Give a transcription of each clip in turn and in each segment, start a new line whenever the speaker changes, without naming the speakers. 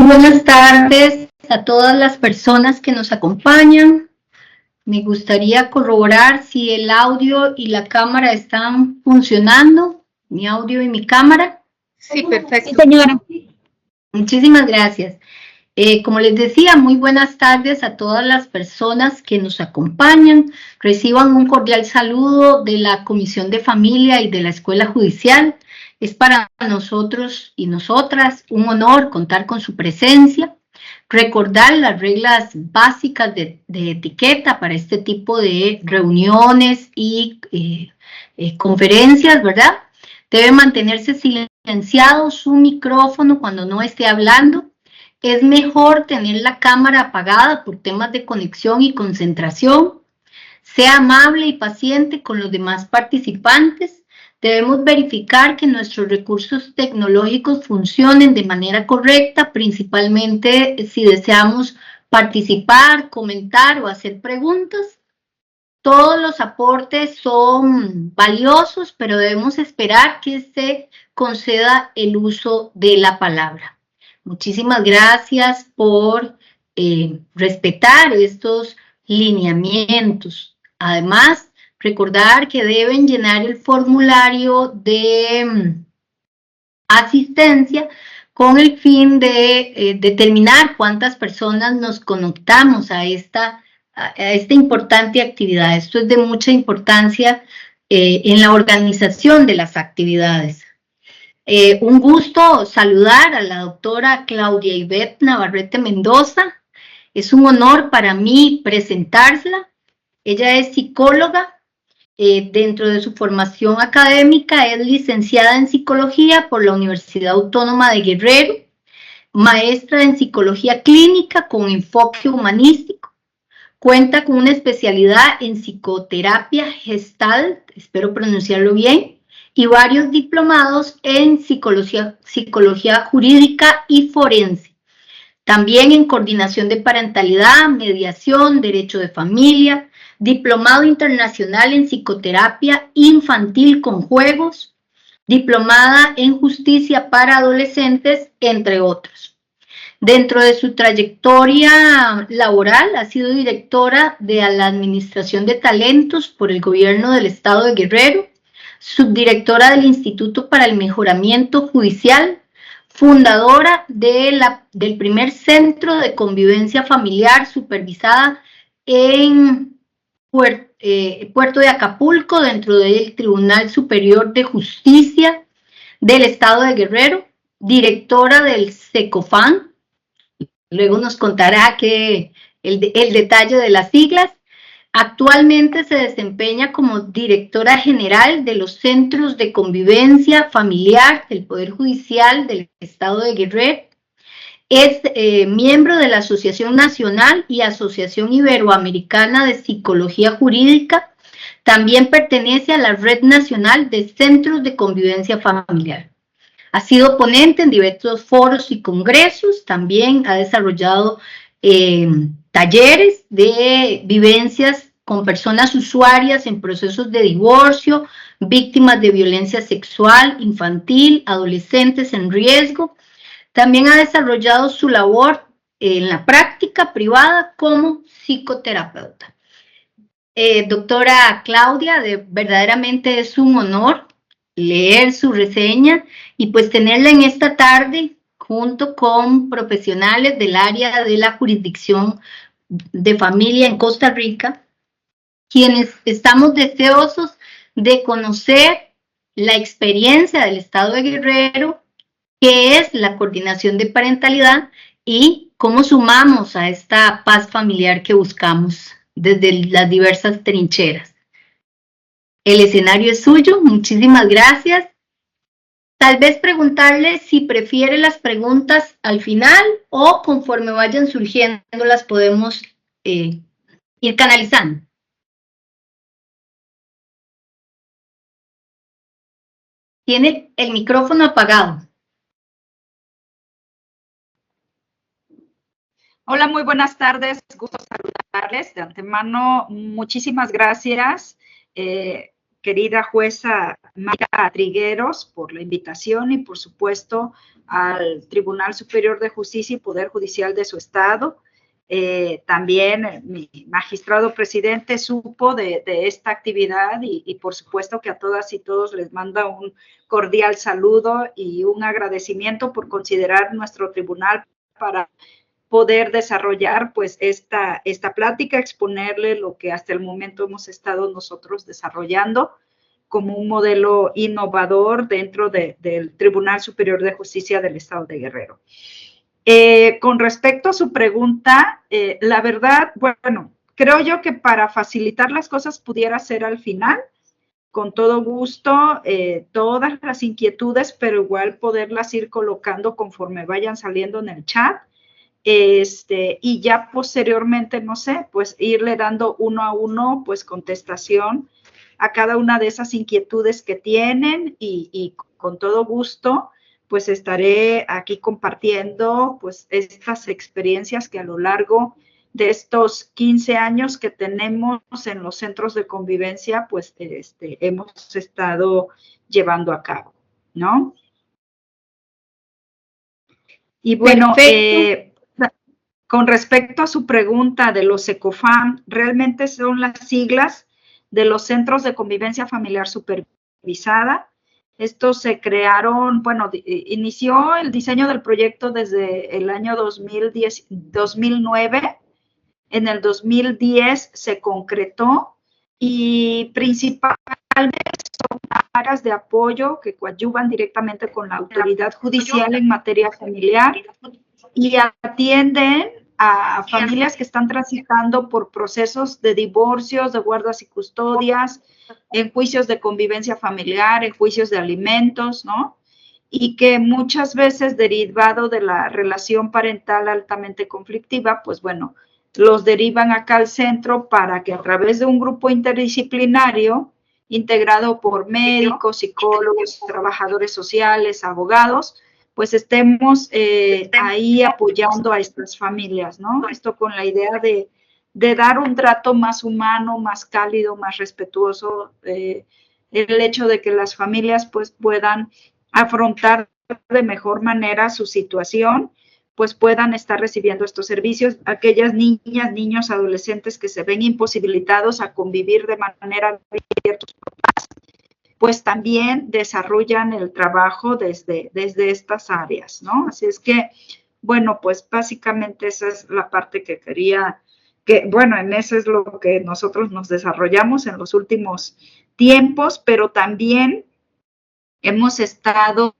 buenas tardes a todas las personas que nos acompañan. Me gustaría corroborar si el audio y la cámara están funcionando, mi audio y mi cámara.
Sí, perfecto.
Sí, señora.
Muchísimas gracias. Como les decía, muy buenas tardes a todas las personas que nos acompañan. Reciban un cordial saludo de la Comisión de Familia y de la Escuela Judicial. Es para nosotros y nosotras un honor contar con su presencia, recordar las reglas básicas de etiqueta para este tipo de reuniones y conferencias, ¿verdad? Debe mantenerse silenciado su micrófono cuando no esté hablando. Es mejor tener la cámara apagada por temas de conexión y concentración. Sea amable y paciente con los demás participantes. Debemos verificar que nuestros recursos tecnológicos funcionen de manera correcta, principalmente si deseamos participar, comentar o hacer preguntas. Todos los aportes son valiosos, pero debemos esperar que se conceda el uso de la palabra. Muchísimas gracias por respetar estos lineamientos. Además, recordar que deben llenar el formulario de asistencia con el fin de determinar cuántas personas nos conectamos a esta importante actividad. Esto es de mucha importancia en la organización de las actividades. Un gusto saludar a la doctora Claudia Ivette Navarrete Mendoza. Es un honor para mí presentársela. Ella es psicóloga. Dentro de su formación académica es licenciada en psicología por la Universidad Autónoma de Guerrero, maestra en psicología clínica con enfoque humanístico. Cuenta con una especialidad en psicoterapia gestal, espero pronunciarlo bien, y varios diplomados en psicología jurídica y forense. También en coordinación de parentalidad, mediación, derecho de familia, diplomado internacional en psicoterapia infantil con juegos, diplomada en justicia para adolescentes, entre otros. Dentro de su trayectoria laboral, ha sido directora de la Administración de Talentos por el Gobierno del Estado de Guerrero, subdirectora del Instituto para el Mejoramiento Judicial, fundadora del primer centro de convivencia familiar supervisada en Puerto de Acapulco, dentro del Tribunal Superior de Justicia del Estado de Guerrero, directora del SECOFAN. Luego nos contará el detalle de las siglas. Actualmente se desempeña como directora general de los Centros de Convivencia Familiar del Poder Judicial del Estado de Guerrero. Es miembro de la Asociación Nacional y Asociación Iberoamericana de Psicología Jurídica. También pertenece a la Red Nacional de Centros de Convivencia Familiar. Ha sido ponente en diversos foros y congresos. También ha desarrollado talleres de vivencias con personas usuarias en procesos de divorcio, víctimas de violencia sexual, infantil, adolescentes en riesgo. También ha desarrollado su labor en la práctica privada como psicoterapeuta. Doctora Claudia, verdaderamente es un honor leer su reseña y pues tenerla en esta tarde junto con profesionales del área de la jurisdicción de familia en Costa Rica, quienes estamos deseosos de conocer la experiencia del Estado de Guerrero, qué es la coordinación de parentalidad y cómo sumamos a esta paz familiar que buscamos desde las diversas trincheras. El escenario es suyo, muchísimas gracias. Tal vez preguntarle si prefiere las preguntas al final o conforme vayan surgiendo las podemos ir canalizando. Tiene el micrófono apagado.
Hola, muy buenas tardes. Gusto saludarles de antemano. Muchísimas gracias. Qué querida jueza Mayra Trigueros por la invitación y, por supuesto, al Tribunal Superior de Justicia y Poder Judicial de su estado. También mi magistrado presidente supo de esta actividad y por supuesto que a todas y todos les manda un cordial saludo y un agradecimiento por considerar nuestro tribunal para poder desarrollar pues esta plática, exponerle lo que hasta el momento hemos estado nosotros desarrollando como un modelo innovador dentro del Tribunal Superior de Justicia del Estado de Guerrero. Con respecto a su pregunta, la verdad, bueno, creo yo que para facilitar las cosas pudiera ser al final, con todo gusto, todas las inquietudes, pero igual poderlas ir colocando conforme vayan saliendo en el chat. Y ya posteriormente, no sé, pues irle dando uno a uno, pues contestación a cada una de esas inquietudes que tienen y con todo gusto, pues estaré aquí compartiendo pues estas experiencias que a lo largo de estos 15 años que tenemos en los centros de convivencia, pues hemos estado llevando a cabo, ¿no? Y bueno, con respecto a su pregunta de los ECOFAM, realmente son las siglas de los Centros de Convivencia Familiar Supervisada. Estos se crearon, bueno, inició el diseño del proyecto desde el año 2009. En el 2010 se concretó y principalmente son áreas de apoyo que coadyuvan directamente con la autoridad judicial en materia familiar y atienden a familias que están transitando por procesos de divorcios, de guardas y custodias, en juicios de convivencia familiar, en juicios de alimentos, ¿no? Y que muchas veces, derivado de la relación parental altamente conflictiva, pues bueno, los derivan acá al centro para que a través de un grupo interdisciplinario, integrado por médicos, psicólogos, trabajadores sociales, abogados, pues estemos ahí apoyando a estas familias, ¿no? Esto con la idea de dar un trato más humano, más cálido, más respetuoso, el hecho de que las familias pues puedan afrontar de mejor manera su situación, pues puedan estar recibiendo estos servicios. Aquellas niñas, niños, adolescentes que se ven imposibilitados a convivir de manera abierta, pues también desarrollan el trabajo desde estas áreas, ¿no? Así es que, bueno, pues básicamente esa es la parte que quería, bueno, en eso es lo que nosotros nos desarrollamos en los últimos tiempos, pero también hemos estado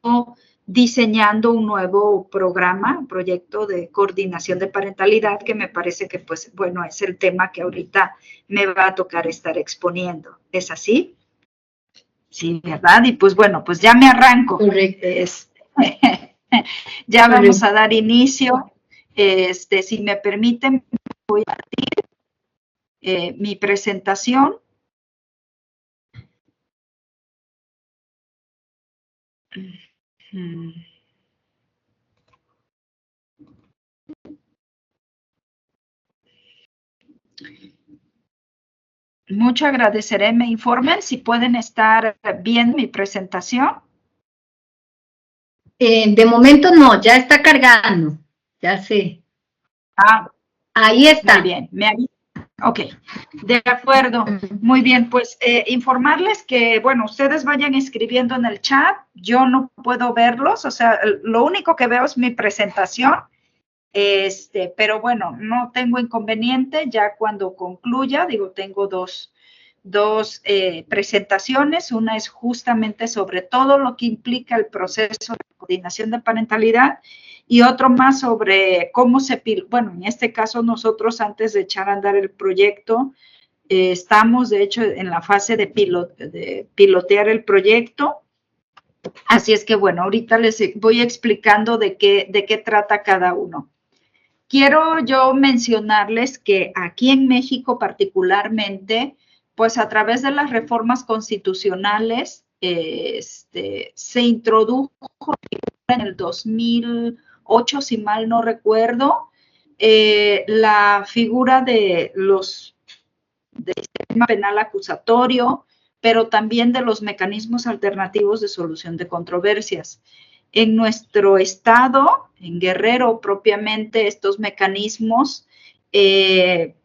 diseñando un nuevo programa, un proyecto de coordinación de parentalidad que me parece que, pues, bueno, es el tema que ahorita me va a tocar estar exponiendo. ¿Es así? Sí, ¿verdad? Y pues bueno, pues ya me arranco.
Correcto.
Ya vamos a dar inicio. Si me permiten, voy a partir mi presentación. Mucho agradeceré, me informen si pueden estar viendo mi presentación.
De momento no, ya está cargando, ya sé. Ahí está.
Muy bien, ok, de acuerdo. Muy bien, pues informarles que, bueno, ustedes vayan escribiendo en el chat, yo no puedo verlos, o sea, lo único que veo es mi presentación, pero bueno, no tengo inconveniente, ya cuando concluya, digo, tengo dos presentaciones, una es justamente sobre todo lo que implica el proceso de coordinación de parentalidad y otro más sobre cómo bueno, en este caso nosotros antes de echar a andar el proyecto, estamos de hecho en la fase de pilotear el proyecto, así es que bueno, ahorita les voy explicando de qué trata cada uno. Quiero yo mencionarles que aquí en México particularmente, pues a través de las reformas constitucionales, se introdujo en el 2008, si mal no recuerdo, la figura de sistema penal acusatorio, pero también de los mecanismos alternativos de solución de controversias. En nuestro estado, en Guerrero propiamente, estos mecanismos se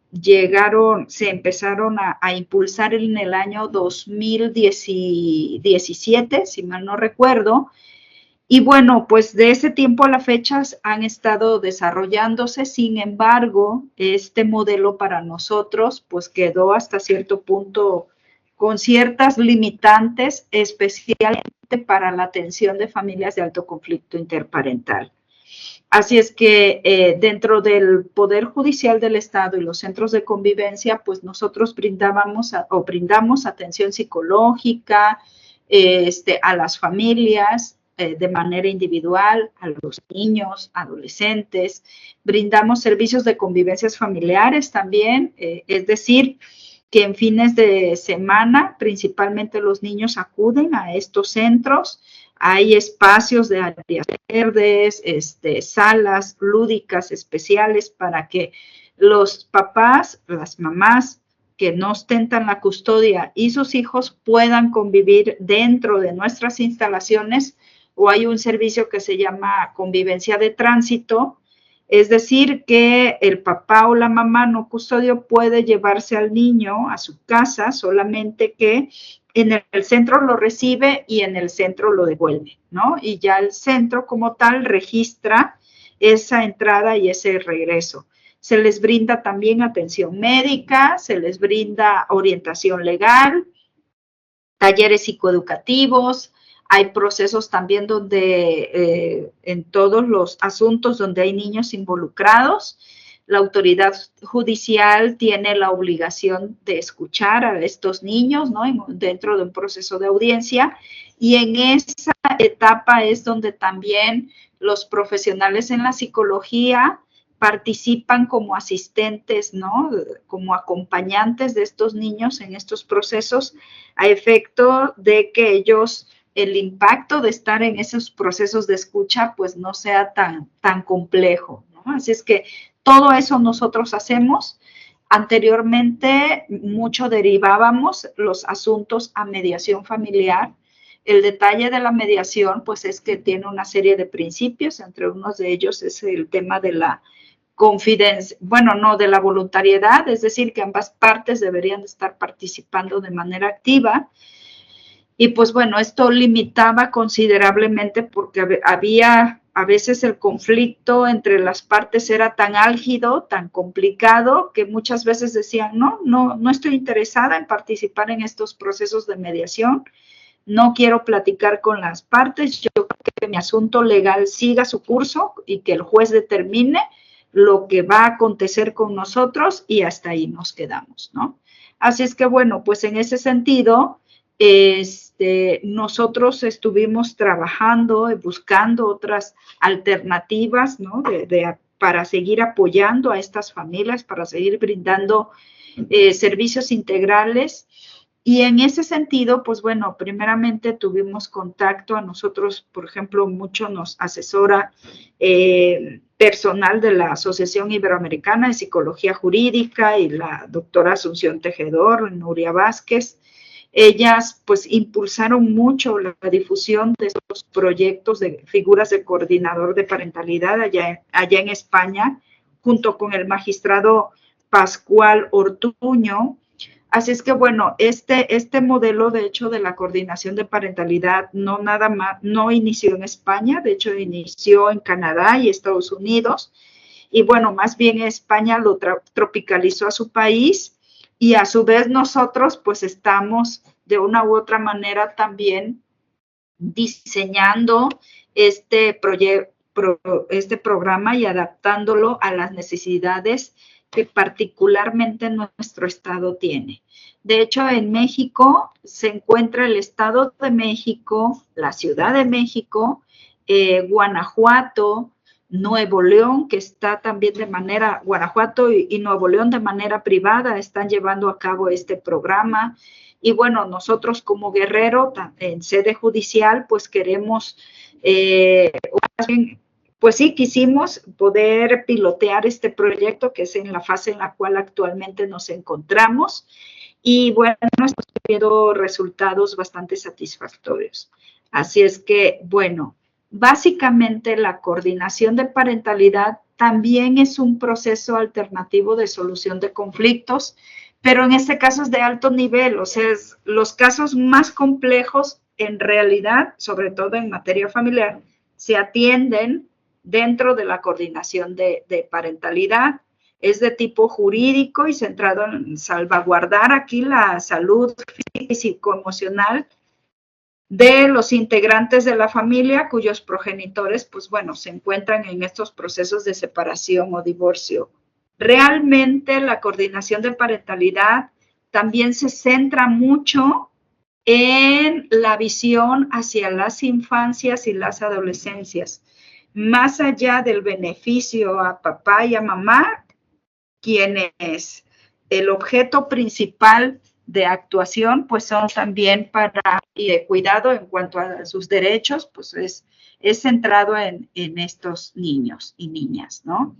empezaron a impulsar en el año 2017, si mal no recuerdo, y bueno, pues de ese tiempo a la fecha han estado desarrollándose. Sin embargo, este modelo para nosotros pues quedó hasta cierto punto con ciertas limitantes, especialmente para la atención de familias de alto conflicto interparental. Así es que dentro del Poder Judicial del Estado y los centros de convivencia, pues nosotros brindamos atención psicológica a las familias, de manera individual, a los niños, adolescentes, brindamos servicios de convivencias familiares también, es decir, que en fines de semana principalmente los niños acuden a estos centros, hay espacios de áreas verdes, salas lúdicas especiales para que los papás, las mamás que no ostentan la custodia y sus hijos puedan convivir dentro de nuestras instalaciones, o hay un servicio que se llama convivencia de tránsito, es decir, que el papá o la mamá no custodio puede llevarse al niño a su casa, solamente que en el centro lo recibe y en el centro lo devuelve, ¿no? Y ya el centro como tal registra esa entrada y ese regreso. Se les brinda también atención médica, se les brinda orientación legal, talleres psicoeducativos. Hay procesos también donde en todos los asuntos donde hay niños involucrados, la autoridad judicial tiene la obligación de escuchar a estos niños, ¿no? Dentro de un proceso de audiencia, y en esa etapa es donde también los profesionales en la psicología participan como asistentes, ¿no? Como acompañantes de estos niños en estos procesos, a efecto de que ellos, el impacto de estar en esos procesos de escucha, pues no sea tan complejo, ¿no? Así es que todo eso nosotros hacemos. Anteriormente, mucho derivábamos los asuntos a mediación familiar. El detalle de la mediación, pues, es que tiene una serie de principios, entre unos de ellos es el tema de la confidencia, bueno, no, de la voluntariedad, es decir, que ambas partes deberían de estar participando de manera activa. Y pues bueno, esto limitaba considerablemente porque había a veces el conflicto entre las partes era tan álgido, tan complicado, que muchas veces decían, no estoy interesada en participar en estos procesos de mediación, no quiero platicar con las partes, yo creo que mi asunto legal siga su curso y que el juez determine lo que va a acontecer con nosotros y hasta ahí nos quedamos, ¿no? Así es que bueno, pues en ese sentido, nosotros estuvimos trabajando y buscando otras alternativas, ¿no? Para seguir apoyando a estas familias, para seguir brindando servicios integrales. Y en ese sentido, pues bueno, primeramente tuvimos contacto a nosotros, por ejemplo, mucho nos asesora personal de la Asociación Iberoamericana de Psicología Jurídica y la doctora Asunción Tejedor, Nuria Vázquez. Ellas pues impulsaron mucho la difusión de estos proyectos de figuras de coordinador de parentalidad allá en España, junto con el magistrado Pascual Ortuño. Así es que bueno, este modelo de hecho de la coordinación de parentalidad no inició en España, de hecho inició en Canadá y Estados Unidos, y bueno, más bien España lo tropicalizó a su país, y a su vez nosotros pues estamos de una u otra manera también diseñando este programa y adaptándolo a las necesidades que particularmente nuestro estado tiene. De hecho, en México se encuentra el Estado de México, la Ciudad de México, Guanajuato, Nuevo León, que está también Guanajuato y Nuevo León de manera privada están llevando a cabo este programa. Y bueno, nosotros como Guerrero, en sede judicial, pues queremos, pues sí, quisimos poder pilotear este proyecto, que es en la fase en la cual actualmente nos encontramos. y bueno, estamos teniendo resultados bastante satisfactorios. Así es que, bueno, básicamente la coordinación de parentalidad también es un proceso alternativo de solución de conflictos, pero en este caso es de alto nivel, o sea, los casos más complejos en realidad, sobre todo en materia familiar, se atienden dentro de la coordinación de parentalidad. Es de tipo jurídico y centrado en salvaguardar aquí la salud física y psicoemocional de los integrantes de la familia cuyos progenitores, pues bueno, se encuentran en estos procesos de separación o divorcio. Realmente la coordinación de parentalidad también se centra mucho en la visión hacia las infancias y las adolescencias. Más allá del beneficio a papá y a mamá, quienes el objeto principal de actuación, pues son también para y de cuidado en cuanto a sus derechos, pues es centrado en estos niños y niñas, ¿no?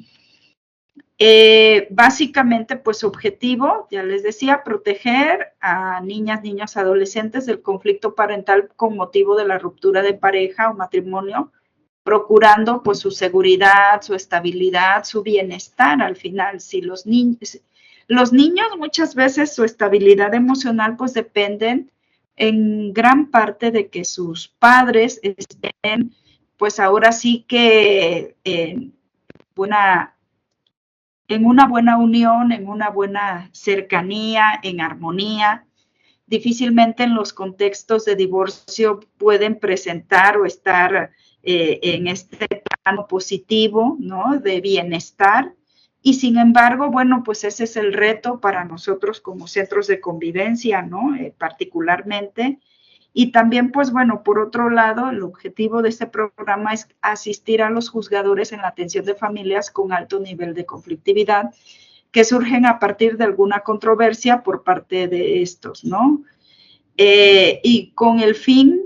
Básicamente, pues su objetivo, ya les decía, proteger a niñas, niños, adolescentes del conflicto parental con motivo de la ruptura de pareja o matrimonio, procurando pues su seguridad, su estabilidad, su bienestar al final. Si los niños muchas veces su estabilidad emocional pues dependen en gran parte de que sus padres estén pues ahora sí que en una buena unión, en una buena cercanía, en armonía. Difícilmente en los contextos de divorcio pueden presentar o estar en este plano positivo, ¿no? De bienestar. Y sin embargo, bueno, pues ese es el reto para nosotros como centros de convivencia, ¿no? Particularmente. Y también, pues bueno, por otro lado, el objetivo de este programa es asistir a los juzgadores en la atención de familias con alto nivel de conflictividad que surgen a partir de alguna controversia por parte de estos, ¿no? Y con el fin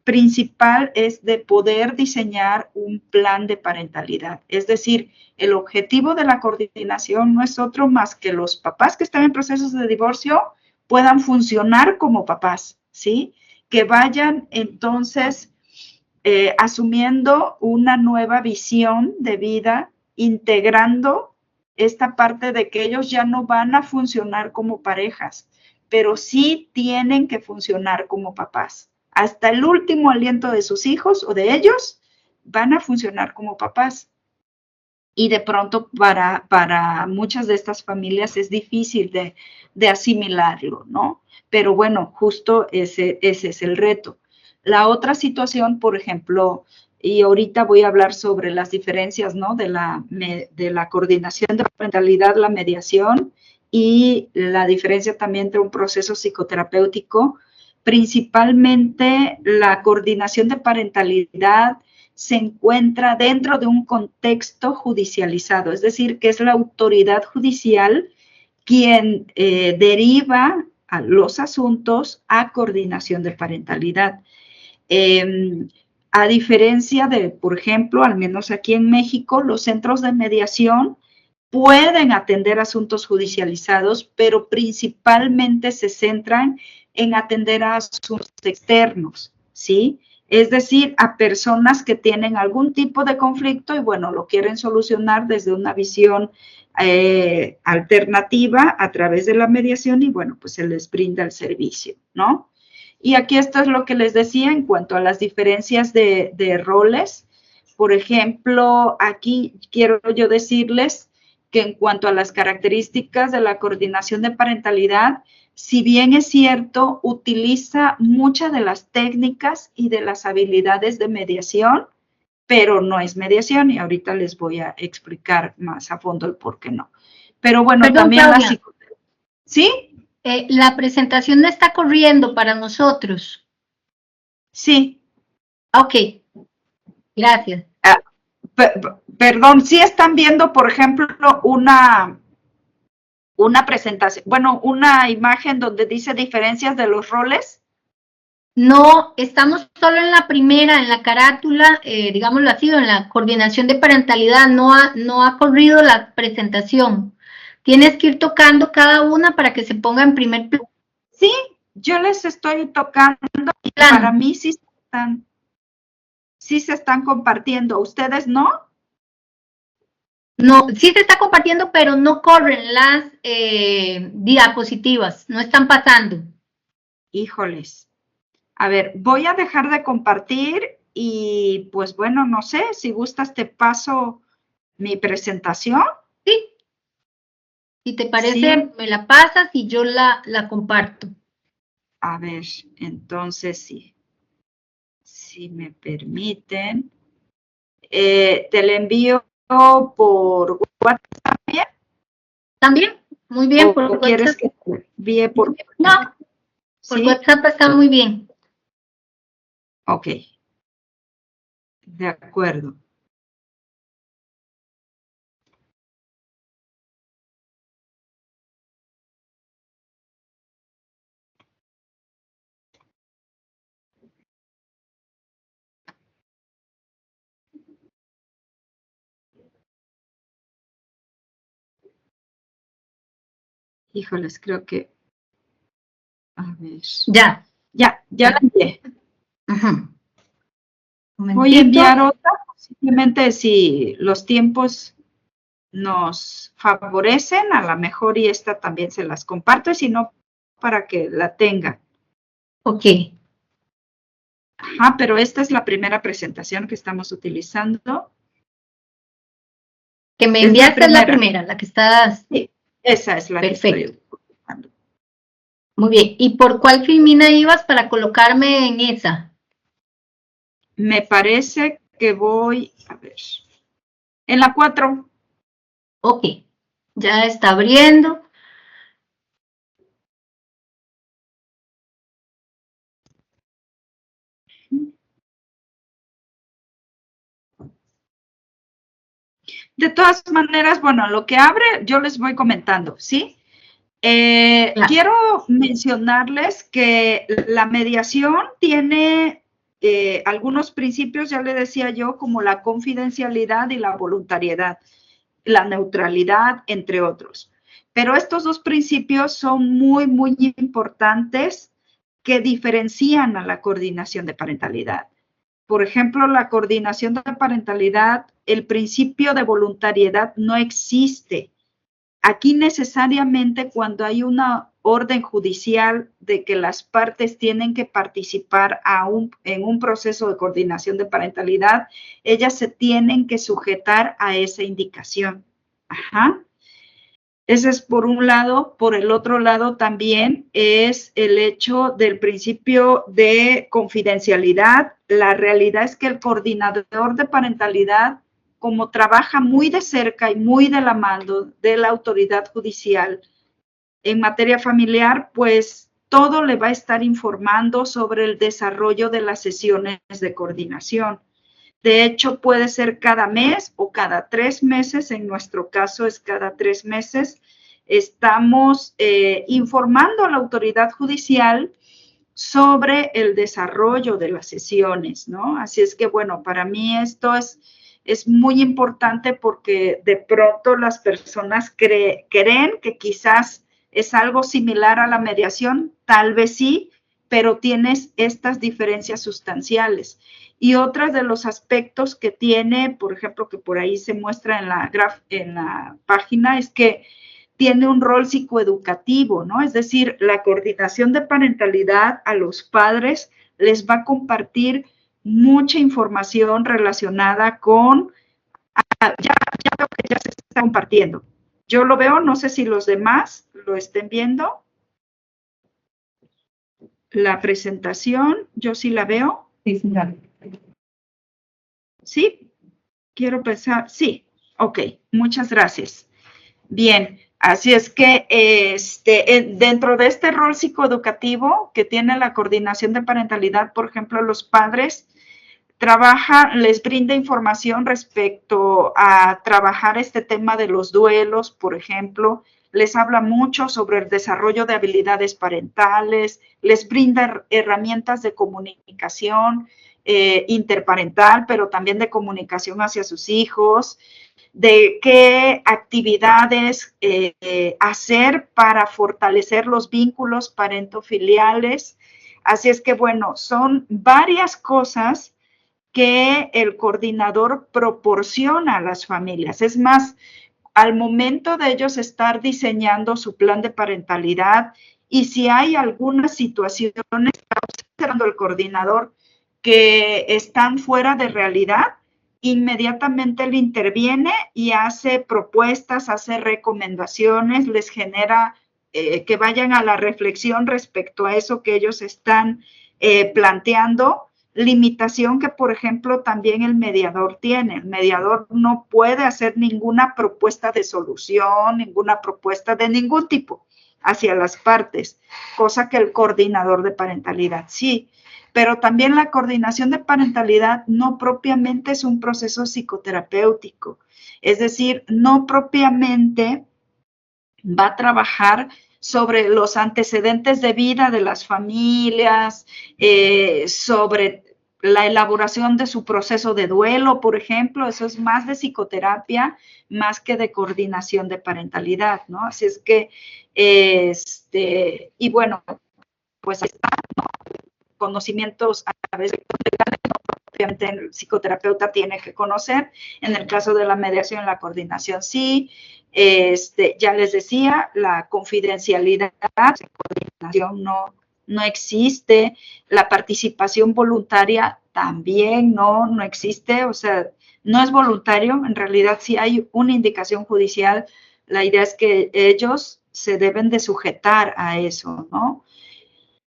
principal es de poder diseñar un plan de parentalidad. Es decir, el objetivo de la coordinación no es otro más que los papás que están en procesos de divorcio puedan funcionar como papás, ¿sí? Que vayan entonces asumiendo una nueva visión de vida, integrando esta parte de que ellos ya no van a funcionar como parejas, pero sí tienen que funcionar como papás. Hasta el último aliento de sus hijos o de ellos van a funcionar como papás. Y de pronto para muchas de estas familias es difícil de asimilarlo, ¿no? Pero bueno, justo ese es el reto. La otra situación, por ejemplo, y ahorita voy a hablar sobre las diferencias, ¿no? De la coordinación de parentalidad, la mediación y la diferencia también entre un proceso psicoterapéutico. Principalmente la coordinación de parentalidad se encuentra dentro de un contexto judicializado, es decir, que es la autoridad judicial quien deriva a los asuntos a coordinación de parentalidad. A diferencia de, por ejemplo, al menos aquí en México, los centros de mediación pueden atender asuntos judicializados, pero principalmente se centran en atender a asuntos externos, ¿sí? Es decir, a personas que tienen algún tipo de conflicto y, bueno, lo quieren solucionar desde una visión alternativa a través de la mediación y, bueno, pues se les brinda el servicio, ¿no? Y aquí esto es lo que les decía en cuanto a las diferencias de roles. Por ejemplo, aquí quiero yo decirles que en cuanto a las características de la coordinación de parentalidad, si bien es cierto, utiliza muchas de las técnicas y de las habilidades de mediación, pero no es mediación y ahorita les voy a explicar más a fondo el por qué no. Pero bueno,
perdón,
también
Claudia,
la psicoterapia. ¿Sí?
La presentación está corriendo para nosotros.
Sí.
Ok, gracias.
Perdón, sí están viendo, por ejemplo, una presentación, bueno, una imagen donde dice diferencias de los roles.
No, estamos solo en la primera, en la carátula, digámoslo así, en la coordinación de parentalidad, no ha corrido la presentación. Tienes que ir tocando cada una para que se ponga en primer plano.
Sí, yo les estoy tocando y
Claro.
para mí sí se están compartiendo. ¿Ustedes no?
No, sí se está compartiendo, pero no corren las diapositivas, no están pasando.
Híjoles. A ver, voy a dejar de compartir y pues bueno, no sé, si gustas te paso mi presentación.
Sí, si te parece,
Sí.
me la pasas y yo la comparto.
A ver, entonces sí, si me permiten, te la envío por WhatsApp ¿bien?
También, muy bien, por
¿O quieres
WhatsApp.
que te envíe por
No, por
¿Sí?
WhatsApp está muy bien.
Ok, de acuerdo. Híjoles, creo que, a ver,
Ya.
ya la envié.
Ajá. Un
Voy a
momentito.
enviar otra, simplemente si los tiempos nos favorecen, a lo mejor y esta también se las comparto, y si no, para que la tenga.
Ok.
Ajá, pero esta es la primera presentación que estamos utilizando.
Que me
Es la
enviaste la
primera.
primera, la que estás.
Sí, esa es la que estoy
Perfecto.
utilizando.
Muy bien. ¿Y por cuál filmina ibas para colocarme en esa?
Me parece que voy, a ver, en la 4.
Ok. Ya está abriendo.
De todas maneras, bueno, lo que abre, yo les voy comentando, ¿sí?
Claro.
Quiero mencionarles que la mediación tiene algunos principios, ya le decía yo, como la confidencialidad y la voluntariedad, la neutralidad, entre otros. Pero estos dos principios son muy, muy importantes que diferencian a la coordinación de parentalidad. Por ejemplo, la coordinación de parentalidad, el principio de voluntariedad no existe. Aquí necesariamente cuando hay una orden judicial de que las partes tienen que participar en un proceso de coordinación de parentalidad, ellas se tienen que sujetar a esa indicación. Ajá. Ese es por un lado. Por el otro lado también es el hecho del principio de confidencialidad. La realidad es que el coordinador de parentalidad, como trabaja muy de cerca y muy de la mano de la autoridad judicial en materia familiar, pues todo le va a estar informando sobre el desarrollo de las sesiones de coordinación. De hecho, puede ser cada mes o cada 3 meses, en nuestro caso es cada 3 meses, estamos informando a la autoridad judicial sobre el desarrollo de las sesiones, ¿no? Así es que, bueno, para mí esto es muy importante porque de pronto las personas creen que quizás es algo similar a la mediación, tal vez sí, pero tienes estas diferencias sustanciales. Y otros de los aspectos que tiene, por ejemplo, que por ahí se muestra en la página, es que tiene un rol psicoeducativo, ¿no? Es decir, la coordinación de parentalidad a los padres les va a compartir mucha información relacionada con, ya veo que ya se está compartiendo. Yo lo veo, no sé si los demás lo estén viendo. La presentación, yo sí la veo.
Sí, señora.
¿Sí? Quiero pensar, sí, ok, muchas gracias. Bien, así es que dentro de este rol psicoeducativo que tiene la coordinación de parentalidad, por ejemplo, los padres les brinda información respecto a trabajar este tema de los duelos, por ejemplo, les habla mucho sobre el desarrollo de habilidades parentales, les brinda herramientas de comunicación interparental, pero también de comunicación hacia sus hijos. de qué actividades hacer para fortalecer los vínculos parentofiliales. Así es que, bueno, son varias cosas que el coordinador proporciona a las familias. Es más, al momento de ellos estar diseñando su plan de parentalidad y si hay algunas situaciones que está observando el coordinador que están fuera de realidad, inmediatamente él interviene y hace propuestas, hace recomendaciones, les genera que vayan a la reflexión respecto a eso que ellos están planteando. Limitación que, por ejemplo, también el mediador tiene. El mediador no puede hacer ninguna propuesta de solución, ninguna propuesta de ningún tipo hacia las partes, cosa que el coordinador de parentalidad sí. Pero también la coordinación de parentalidad no propiamente es un proceso psicoterapéutico, es decir, no propiamente va a trabajar sobre los antecedentes de vida de las familias, sobre la elaboración de su proceso de duelo, por ejemplo. Eso es más de psicoterapia, más que de coordinación de parentalidad, ¿no? Así es que, y bueno, pues está, ¿no? Conocimientos a veces obviamente el psicoterapeuta tiene que conocer. En el caso de la mediación, la coordinación sí. Ya les decía, la confidencialidad, la coordinación no existe. La participación voluntaria también no existe. O sea, no es voluntario. En realidad, si hay una indicación judicial, la idea es que ellos se deben de sujetar a eso, ¿no?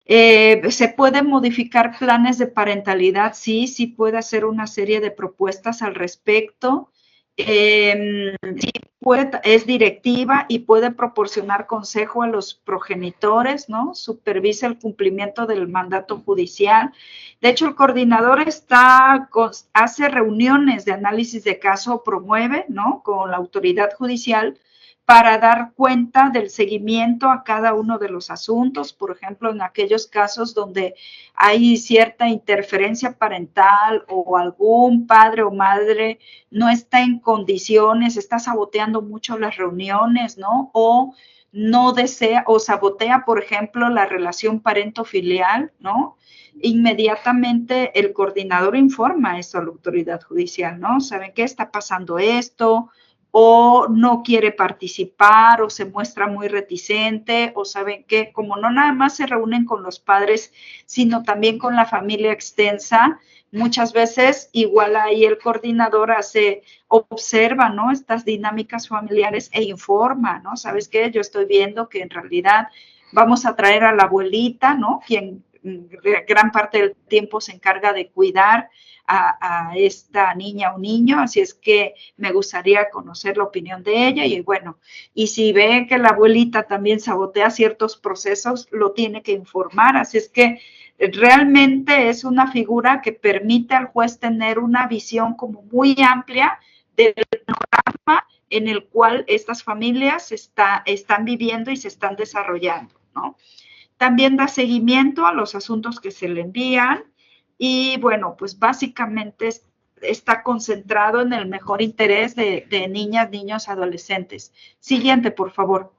¿Se pueden modificar planes de parentalidad? Sí puede hacer una serie de propuestas al respecto. Sí es directiva y puede proporcionar consejo a los progenitores, ¿no? Supervisa el cumplimiento del mandato judicial. De hecho, el coordinador hace reuniones de análisis de caso, promueve, ¿no? Con la autoridad judicial para dar cuenta del seguimiento a cada uno de los asuntos, por ejemplo, en aquellos casos donde hay cierta interferencia parental o algún padre o madre no está en condiciones, está saboteando mucho las reuniones, ¿no? O no desea o sabotea, por ejemplo, la relación parento-filial, ¿no? Inmediatamente el coordinador informa eso a la autoridad judicial, ¿no? ¿Saben qué está pasando esto? O no quiere participar o se muestra muy reticente o saben que como no nada más se reúnen con los padres, sino también con la familia extensa, muchas veces igual ahí el coordinador observa, ¿no? Estas dinámicas familiares e informa, ¿no? ¿Sabes qué? Yo estoy viendo que en realidad vamos a traer a la abuelita, ¿no? Quien gran parte del tiempo se encarga de cuidar a esta niña o niño, así es que me gustaría conocer la opinión de ella y bueno, y si ve que la abuelita también sabotea ciertos procesos, lo tiene que informar, así es que realmente es una figura que permite al juez tener una visión como muy amplia del panorama en el cual estas familias están viviendo y se están desarrollando, ¿no? También da seguimiento a los asuntos que se le envían y bueno, pues básicamente está concentrado en el mejor interés de niñas, niños, adolescentes. Siguiente, por favor.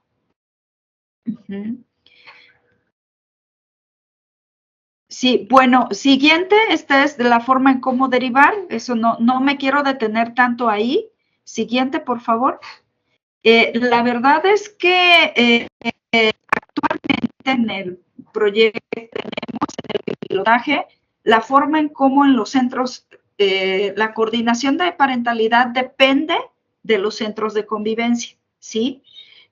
Sí, bueno, siguiente, esta es de la forma en cómo derivar, eso no me quiero detener tanto ahí. Siguiente, por favor. La verdad es que actualmente en el proyecto que tenemos, en el pilotaje, la forma en cómo en los centros, la coordinación de parentalidad depende de los centros de convivencia, ¿sí?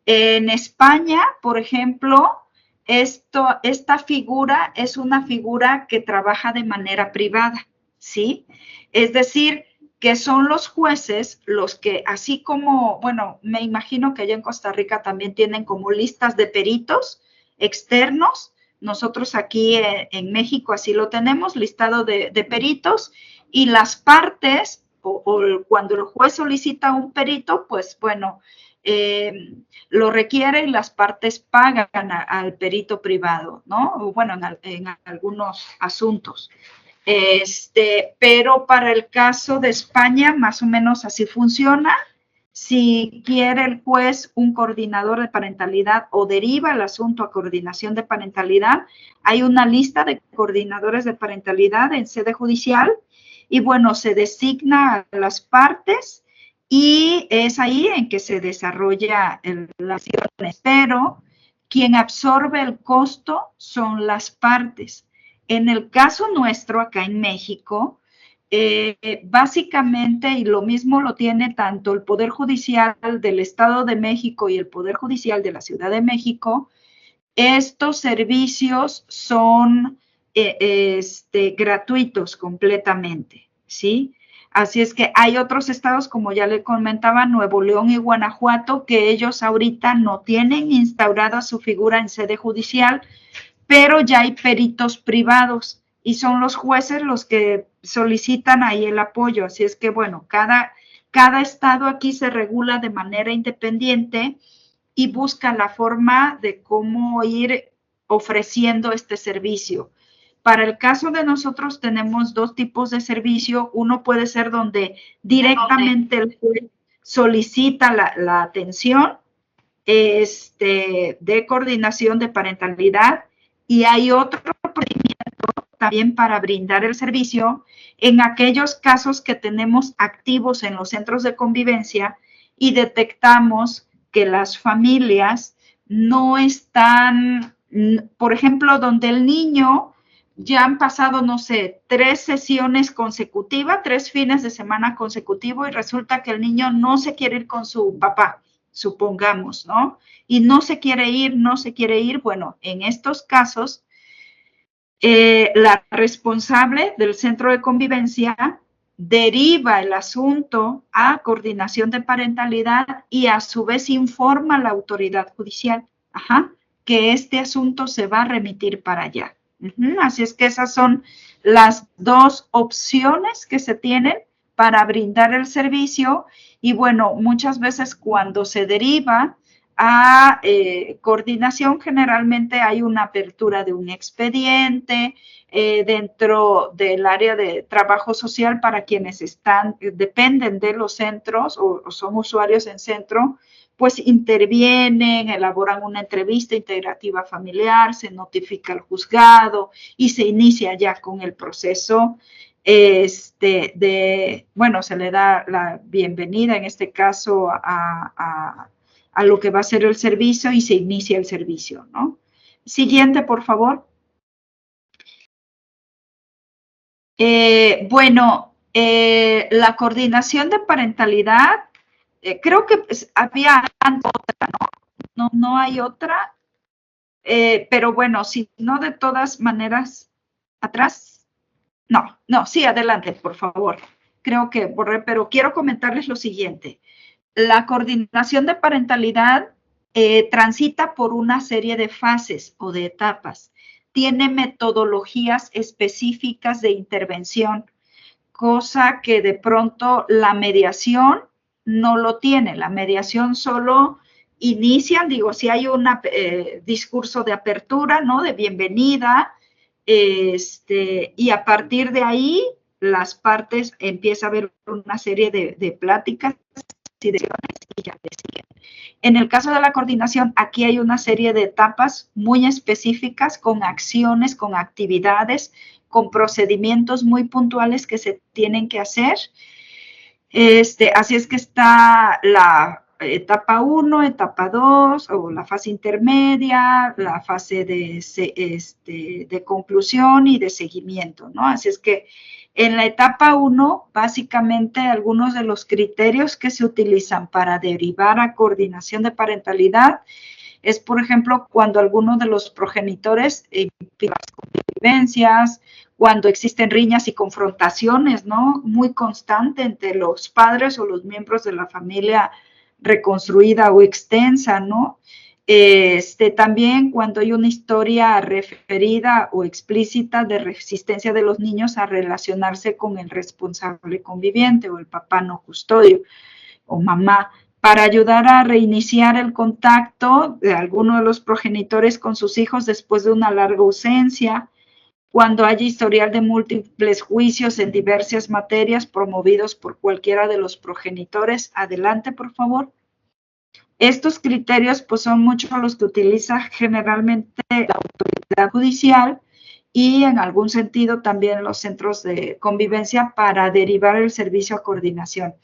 En España, por ejemplo, esta figura es una figura que trabaja de manera privada, ¿sí? Es decir, que son los jueces los que, así como, bueno, me imagino que allá en Costa Rica también tienen como listas de peritos externos. Nosotros aquí en México así lo tenemos, listado de peritos, y las partes, o cuando el juez solicita un perito, pues bueno, lo requiere y las partes pagan al perito privado, ¿no? O bueno, en algunos asuntos. Pero para el caso de España, más o menos así funciona. Si quiere el juez un coordinador de parentalidad o deriva el asunto a coordinación de parentalidad, hay una lista de coordinadores de parentalidad en sede judicial y bueno, se designa a las partes y es ahí en que se desarrolla las acciones, pero quien absorbe el costo son las partes. En el caso nuestro acá en México, básicamente, y lo mismo lo tiene tanto el Poder Judicial del Estado de México y el Poder Judicial de la Ciudad de México, estos servicios son gratuitos completamente, ¿sí? Así es que hay otros estados, como ya le comentaba, Nuevo León y Guanajuato, que ellos ahorita no tienen instaurada su figura en sede judicial, pero ya hay peritos privados y son los jueces los que solicitan ahí el apoyo. Así es que, bueno, cada estado aquí se regula de manera independiente y busca la forma de cómo ir ofreciendo este servicio. Para el caso de nosotros tenemos dos tipos de servicio. Uno puede ser donde directamente el juez solicita la atención de coordinación de parentalidad y hay otro procedimiento también para brindar el servicio en aquellos casos que tenemos activos en los centros de convivencia y detectamos que las familias no están, por ejemplo, donde el niño ya han pasado, no sé, 3 sesiones consecutivas, 3 fines de semana consecutivos y resulta que el niño no se quiere ir con su papá, supongamos, ¿no? Y no se quiere ir, bueno, en estos casos, la responsable del centro de convivencia deriva el asunto a coordinación de parentalidad y a su vez informa a la autoridad judicial, que este asunto se va a remitir para allá. Así es que esas son las dos opciones que se tienen para brindar el servicio y bueno, muchas veces cuando se deriva a coordinación, generalmente hay una apertura de un expediente dentro del área de trabajo social para quienes dependen de los centros o son usuarios en centro, pues intervienen, elaboran una entrevista integrativa familiar, se notifica al juzgado y se inicia ya con el proceso bueno, se le da la bienvenida en este caso a lo que va a ser el servicio y se inicia el servicio, ¿no? Siguiente, por favor. Bueno, la coordinación de parentalidad, creo que había otra, ¿no? No hay otra, pero bueno, si no, de todas maneras, atrás. No, sí, adelante, por favor. Creo que borré, pero quiero comentarles lo siguiente. La coordinación de parentalidad transita por una serie de fases o de etapas. Tiene metodologías específicas de intervención, cosa que de pronto la mediación no lo tiene. La mediación solo inicia, digo, si hay un discurso de apertura, ¿no? De bienvenida, y a partir de ahí las partes empieza a haber una serie de pláticas y ya deciden. En el caso de la coordinación, aquí hay una serie de etapas muy específicas con acciones, con actividades, con procedimientos muy puntuales que se tienen que hacer. Así es que está la etapa 1, etapa 2, o la fase intermedia, la fase de conclusión y de seguimiento, ¿no? Así es que en la etapa 1, básicamente, algunos de los criterios que se utilizan para derivar a coordinación de parentalidad es, por ejemplo, cuando alguno de los progenitores impide las convivencias, cuando existen riñas y confrontaciones, ¿no? Muy constante entre los padres o los miembros de la familia reconstruida o extensa, ¿no? También cuando hay una historia referida o explícita de resistencia de los niños a relacionarse con el responsable conviviente o el papá no custodio o mamá, para ayudar a reiniciar el contacto de alguno de los progenitores con sus hijos después de una larga ausencia, cuando haya historial de múltiples juicios en diversas materias promovidos por cualquiera de los progenitores. Adelante, por favor. Estos criterios pues son muchos los que utiliza generalmente la autoridad judicial y en algún sentido también los centros de convivencia para derivar el servicio a coordinación.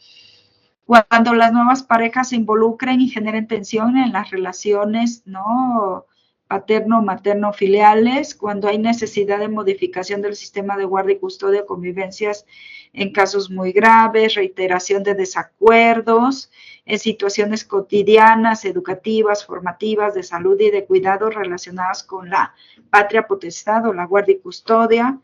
Cuando las nuevas parejas se involucren y generen tensión en las relaciones, ¿no?, paterno-materno-filiales, cuando hay necesidad de modificación del sistema de guardia y custodia, convivencias en casos muy graves, reiteración de desacuerdos, en situaciones cotidianas, educativas, formativas, de salud y de cuidado relacionadas con la patria potestad o la guardia y custodia.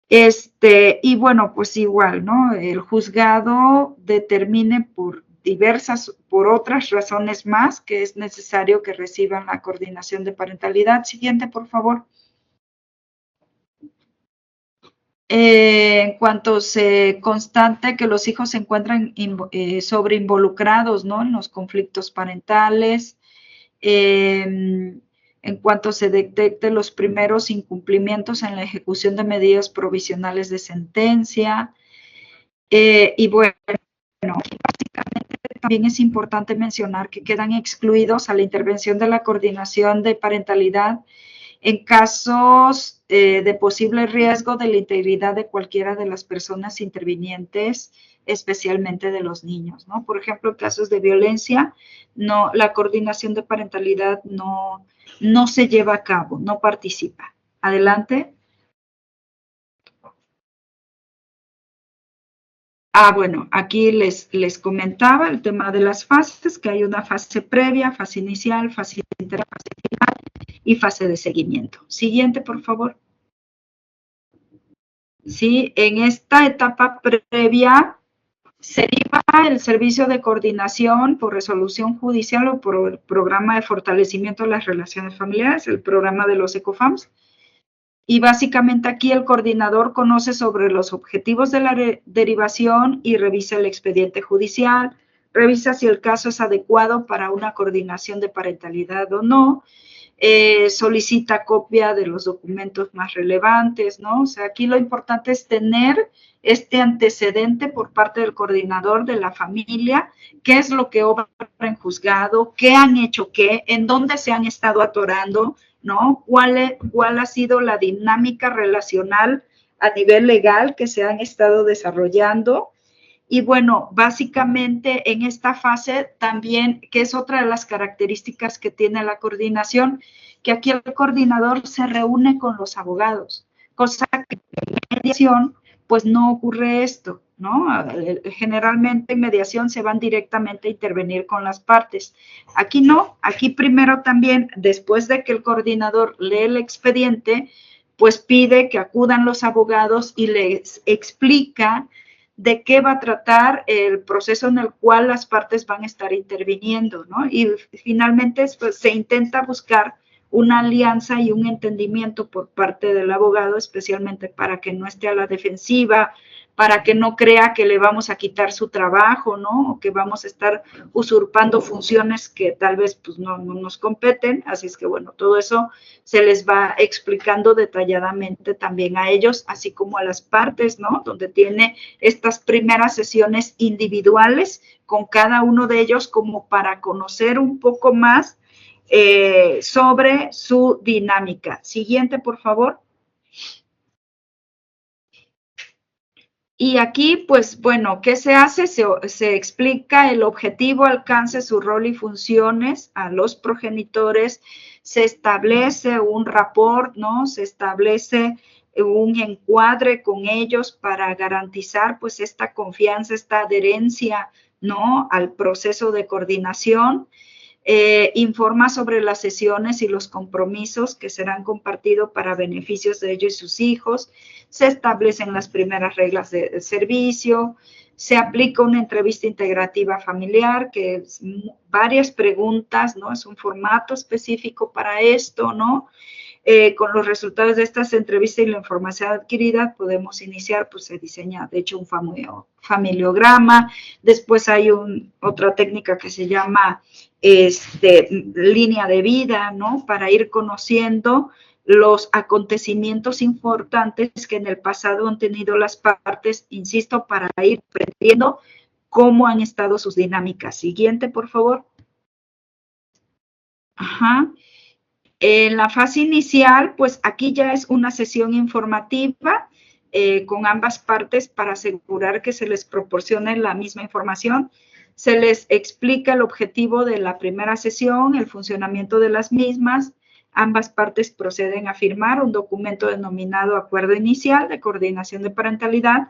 Y bueno, pues igual, ¿no? El juzgado determine por otras razones más que es necesario que reciban la coordinación de parentalidad. Siguiente, por favor. En cuanto se constate que los hijos se encuentran sobreinvolucrados, ¿no?, en los conflictos parentales, en cuanto se detecte los primeros incumplimientos en la ejecución de medidas provisionales de sentencia. Y bueno, básicamente también es importante mencionar que quedan excluidos a la intervención de la coordinación de parentalidad en casos de posible riesgo de la integridad de cualquiera de las personas intervinientes, especialmente de los niños, ¿no? Por ejemplo, en casos de violencia, no, la coordinación de parentalidad no se lleva a cabo, no participa. Adelante. Bueno, aquí les comentaba el tema de las fases, que hay una fase previa, fase inicial, fase interna, fase final y fase de seguimiento. Siguiente, por favor. Sí, en esta etapa previa se deriva el servicio de coordinación por resolución judicial o por el programa de fortalecimiento de las relaciones familiares, el programa de los ECOFAMS. Y básicamente aquí el coordinador conoce sobre los objetivos de la derivación y revisa el expediente judicial, revisa si el caso es adecuado para una coordinación de parentalidad o no, solicita copia de los documentos más relevantes, ¿no? O sea, aquí lo importante es tener este antecedente por parte del coordinador de la familia, qué es lo que obra en juzgado, qué han hecho qué, en dónde se han estado atorando, ¿no? ¿Cuál ha sido la dinámica relacional a nivel legal que se han estado desarrollando? Y bueno, básicamente en esta fase también, que es otra de las características que tiene la coordinación, que aquí el coordinador se reúne con los abogados, cosa que en mediación pues no ocurre esto, ¿no? Generalmente en mediación se van directamente a intervenir con las partes. Aquí no, aquí primero también, después de que el coordinador lee el expediente, pues pide que acudan los abogados y les explica de qué va a tratar el proceso en el cual las partes van a estar interviniendo, ¿no? Y finalmente pues, se intenta buscar una alianza y un entendimiento por parte del abogado, especialmente para que no esté a la defensiva, para que no crea que le vamos a quitar su trabajo, ¿no? O que vamos a estar usurpando funciones que tal vez pues, no nos competen. Así es que, bueno, todo eso se les va explicando detalladamente también a ellos, así como a las partes, ¿no? Donde tiene estas primeras sesiones individuales con cada uno de ellos como para conocer un poco más sobre su dinámica. Siguiente, por favor. Y aquí, pues, bueno, ¿qué se hace? Se explica el objetivo, alcance, su rol y funciones a los progenitores, se establece un rapport, ¿no? Se establece un encuadre con ellos para garantizar, pues, esta confianza, esta adherencia, ¿no?, al proceso de coordinación. Informa sobre las sesiones y los compromisos que serán compartidos para beneficios de ellos y sus hijos, se establecen las primeras reglas de servicio, se aplica una entrevista integrativa familiar, que es varias preguntas, ¿no? Es un formato específico para esto, ¿no? Con los resultados de estas entrevistas y la información adquirida podemos iniciar, pues se diseña de hecho un familiograma, después hay otra técnica que se llama línea de vida, ¿no? Para ir conociendo los acontecimientos importantes que en el pasado han tenido las partes, insisto, para ir aprendiendo cómo han estado sus dinámicas. Siguiente, por favor. Ajá. En la fase inicial, pues aquí ya es una sesión informativa con ambas partes para asegurar que se les proporcione la misma información. Se les explica el objetivo de la primera sesión, el funcionamiento de las mismas. Ambas partes proceden a firmar un documento denominado Acuerdo Inicial de Coordinación de Parentalidad,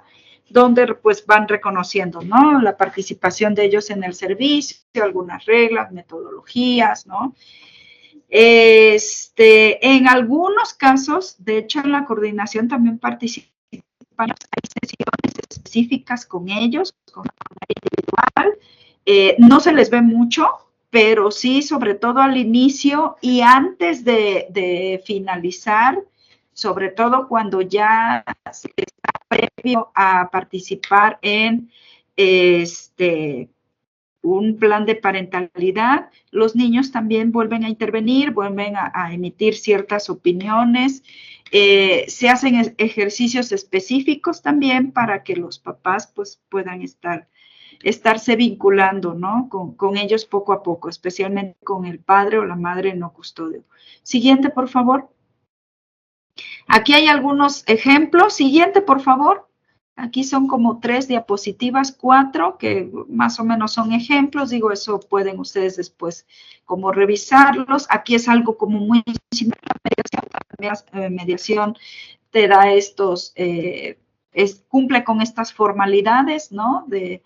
donde pues van reconociendo, ¿no?, la participación de ellos en el servicio, algunas reglas, metodologías, ¿no? En algunos casos, de hecho, en la coordinación también participan, hay sesiones específicas con ellos, con manera individual. No se les ve mucho, pero sí, sobre todo al inicio y antes de finalizar, sobre todo cuando ya se está previo a participar en un plan de parentalidad, los niños también vuelven a intervenir, vuelven a emitir ciertas opiniones, se hacen ejercicios específicos también para que los papás pues puedan estarse vinculando, ¿no?, con ellos poco a poco, especialmente con el padre o la madre no custodio. Siguiente, por favor. Aquí hay algunos ejemplos. Siguiente, por favor. Aquí son como 3 diapositivas, 4, que más o menos son ejemplos. Digo, eso pueden ustedes después como revisarlos. Aquí es algo como muy similar a la mediación. Mediación te da estos, cumple con estas formalidades, ¿no?, de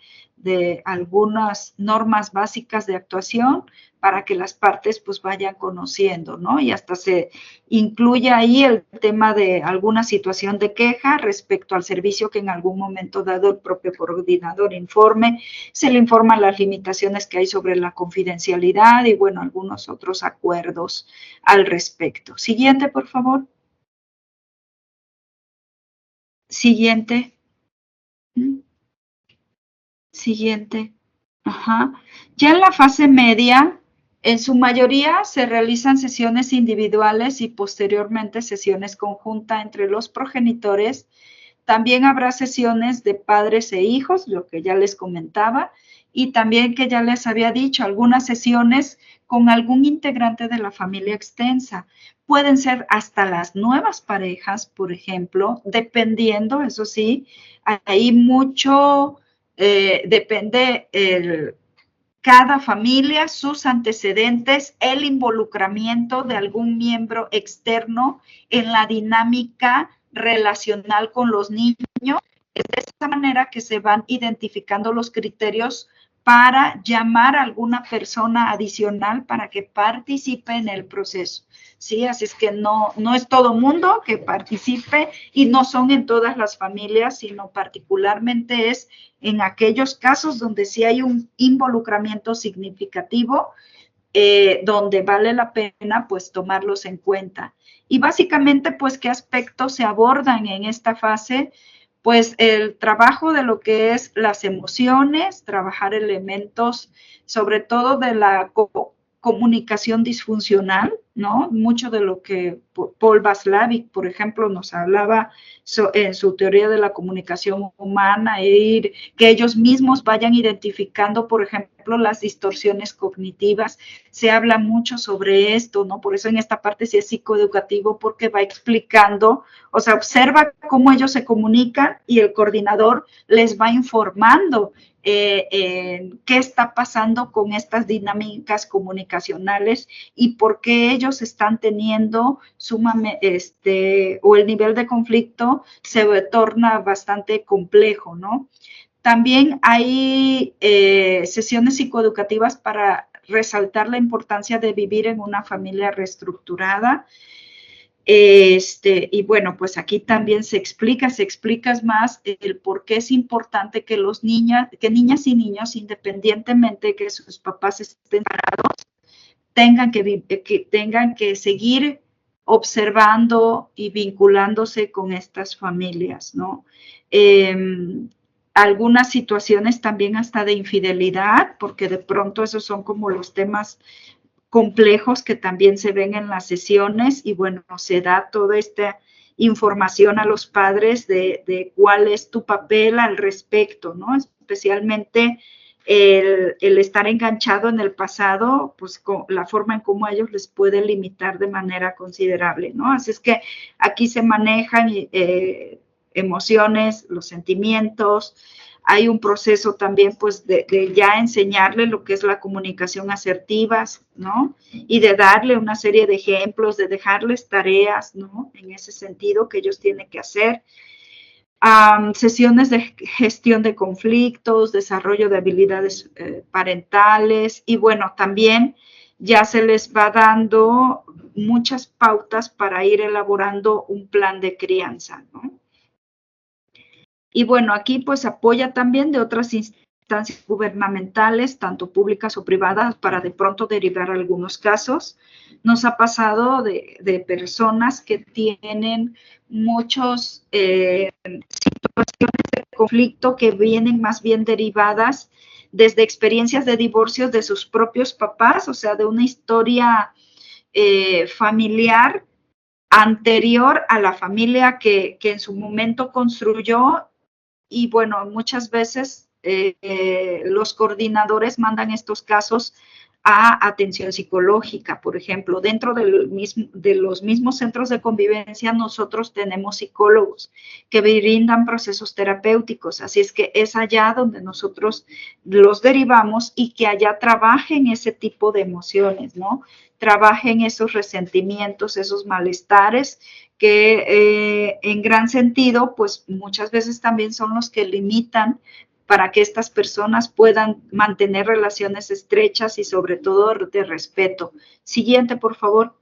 algunas normas básicas de actuación para que las partes pues vayan conociendo, ¿no? Y hasta se incluye ahí el tema de alguna situación de queja respecto al servicio que en algún momento dado el propio coordinador informe, se le informan las limitaciones que hay sobre la confidencialidad y, bueno, algunos otros acuerdos al respecto. Siguiente, por favor. Siguiente. Siguiente. Ajá. Ya en la fase media, en su mayoría se realizan sesiones individuales y posteriormente sesiones conjuntas entre los progenitores. También habrá sesiones de padres e hijos, lo que ya les comentaba, y también que ya les había dicho, algunas sesiones con algún integrante de la familia extensa. Pueden ser hasta las nuevas parejas, por ejemplo, dependiendo, eso sí, hay mucho, depende cada familia, sus antecedentes, el involucramiento de algún miembro externo en la dinámica relacional con los niños. Es de esa manera que se van identificando los criterios para llamar a alguna persona adicional para que participe en el proceso, ¿sí? Así es que no es todo mundo que participe y no son en todas las familias, sino particularmente es en aquellos casos donde sí hay un involucramiento significativo, donde vale la pena pues tomarlos en cuenta. Y básicamente pues qué aspectos se abordan en esta fase. Pues el trabajo de lo que es las emociones, trabajar elementos, sobre todo de la comunicación disfuncional, ¿no? Mucho de lo que Paul Watzlawick, por ejemplo, nos hablaba en su teoría de la comunicación humana, que ellos mismos vayan identificando, por ejemplo, las distorsiones cognitivas. Se habla mucho sobre esto, ¿no? Por eso en esta parte sí es psicoeducativo, porque va explicando, o sea, observa cómo ellos se comunican y el coordinador les va informando qué está pasando con estas dinámicas comunicacionales y por qué ellos están teniendo o el nivel de conflicto se torna bastante complejo, ¿no? También hay sesiones psicoeducativas para resaltar la importancia de vivir en una familia reestructurada. Y bueno, pues aquí también se explica más el por qué es importante que niñas y niños, independientemente de que sus papás estén separados, tengan que seguir observando y vinculándose con estas familias, ¿no? Algunas situaciones también hasta de infidelidad, porque de pronto esos son como los temas complejos que también se ven en las sesiones y bueno, se da toda esta información a los padres de cuál es tu papel al respecto, ¿no? Especialmente el estar enganchado en el pasado, pues con la forma en cómo a ellos les puede limitar de manera considerable, ¿no? Así es que aquí se manejan emociones, los sentimientos. Hay un proceso también, pues, de ya enseñarle lo que es la comunicación asertiva, ¿no? Y de darle una serie de ejemplos, de dejarles tareas, ¿no? En ese sentido que ellos tienen que hacer. Sesiones de gestión de conflictos, desarrollo de habilidades parentales y bueno, también ya se les va dando muchas pautas para ir elaborando un plan de crianza, ¿no? Y bueno, aquí pues apoya también de otras instancias gubernamentales, tanto públicas o privadas, para de pronto derivar algunos casos. Nos ha pasado de personas que tienen muchos situaciones de conflicto que vienen más bien derivadas desde experiencias de divorcios de sus propios papás, o sea, de una historia familiar anterior a la familia que en su momento construyó y bueno, muchas veces los coordinadores mandan estos casos a atención psicológica, por ejemplo, dentro de los mismos centros de convivencia nosotros tenemos psicólogos que brindan procesos terapéuticos, así es que es allá donde nosotros los derivamos y que allá trabajen ese tipo de emociones, ¿no? Trabajen esos resentimientos, esos malestares que en gran sentido, pues muchas veces también son los que limitan para que estas personas puedan mantener relaciones estrechas y sobre todo de respeto. Siguiente, por favor.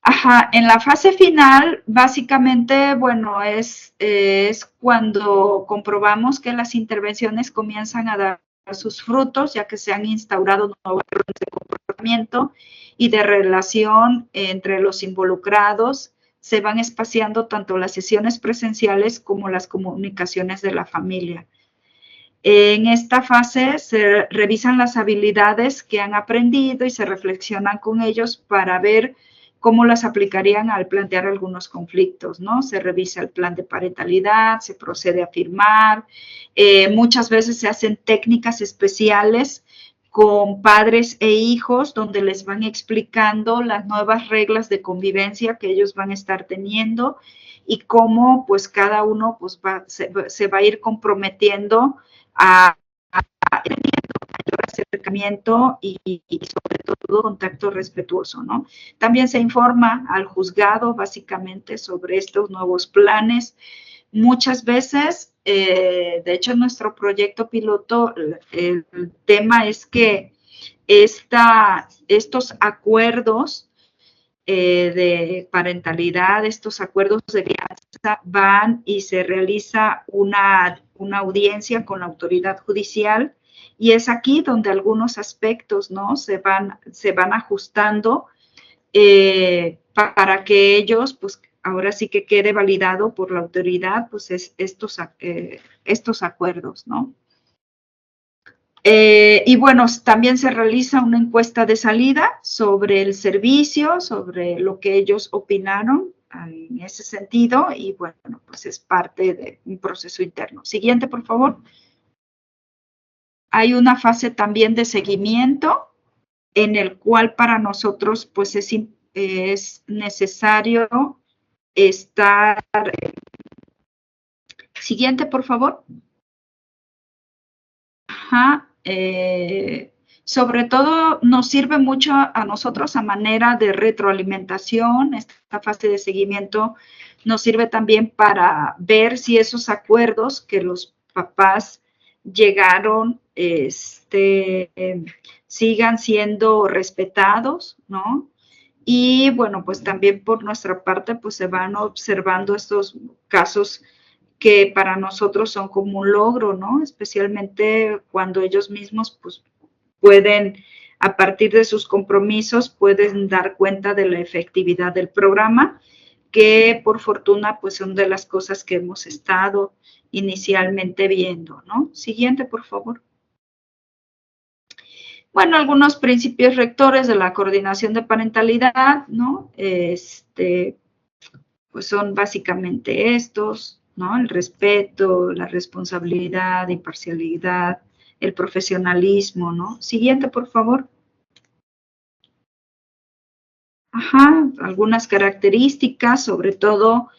Ajá, en la fase final, básicamente, bueno, es cuando comprobamos que las intervenciones comienzan a dar sus frutos, ya que se han instaurado nuevos patrones de comportamiento y de relación entre los involucrados. Se van espaciando tanto las sesiones presenciales como las comunicaciones de la familia. En esta fase se revisan las habilidades que han aprendido y se reflexionan con ellos para ver cómo las aplicarían al plantear algunos conflictos, ¿no? Se revisa el plan de parentalidad, se procede a firmar, muchas veces se hacen técnicas especiales con padres e hijos donde les van explicando las nuevas reglas de convivencia que ellos van a estar teniendo y cómo pues cada uno pues se va a ir comprometiendo a mayor acercamiento y sobre todo contacto respetuoso, ¿no? También se informa al juzgado básicamente sobre estos nuevos planes. Muchas veces, de hecho, en nuestro proyecto piloto, el tema es que estos acuerdos de parentalidad, estos acuerdos de crianza van y se realiza una audiencia con la autoridad judicial y es aquí donde algunos aspectos, ¿no? se van ajustando para que ellos, pues ahora sí que quede validado por la autoridad, pues estos acuerdos, ¿no? Y bueno, también se realiza una encuesta de salida sobre el servicio, sobre lo que ellos opinaron en ese sentido y bueno, pues es parte de un proceso interno. Siguiente, por favor. Hay una fase también de seguimiento en el cual para nosotros pues es necesario estar. Siguiente, por favor. Ajá. Sobre todo nos sirve mucho a nosotros a manera de retroalimentación. Esta fase de seguimiento nos sirve también para ver si esos acuerdos que los papás llegaron sigan siendo respetados, ¿no? Y bueno, pues también por nuestra parte, pues se van observando estos casos que para nosotros son como un logro, ¿no? Especialmente cuando ellos mismos pues pueden, a partir de sus compromisos, pueden dar cuenta de la efectividad del programa, que por fortuna pues son de las cosas que hemos estado inicialmente viendo, ¿no? Siguiente, por favor. Bueno, algunos principios rectores de la coordinación de parentalidad, ¿no? Pues son básicamente estos, ¿no? El respeto, la responsabilidad, imparcialidad, el profesionalismo, ¿no? Siguiente, por favor. Ajá, algunas características, sobre todo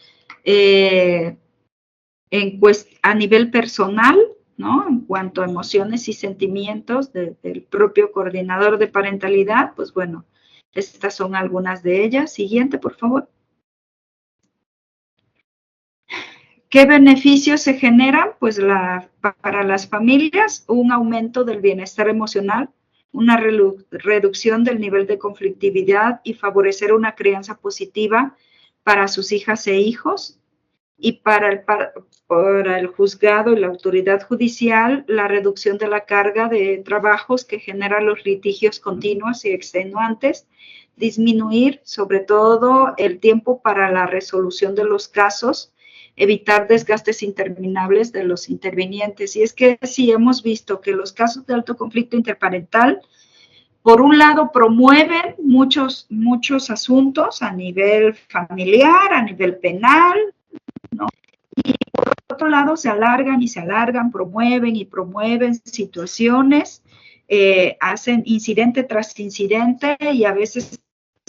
a nivel personal, ¿no? En cuanto a emociones y sentimientos del propio coordinador de parentalidad, pues bueno, estas son algunas de ellas. Siguiente, por favor. ¿Qué beneficios se generan? Pues para las familias, un aumento del bienestar emocional, una reducción del nivel de conflictividad y favorecer una crianza positiva para sus hijas e hijos. Y para el juzgado y la autoridad judicial, la reducción de la carga de trabajos que generan los litigios continuos y extenuantes, disminuir sobre todo el tiempo para la resolución de los casos, evitar desgastes interminables de los intervinientes. Y es que sí hemos visto que los casos de alto conflicto interparental, por un lado, promueven muchos asuntos a nivel familiar, a nivel penal, ¿no? Y por otro lado, se alargan y se alargan, promueven y promueven situaciones, hacen incidente tras incidente y a veces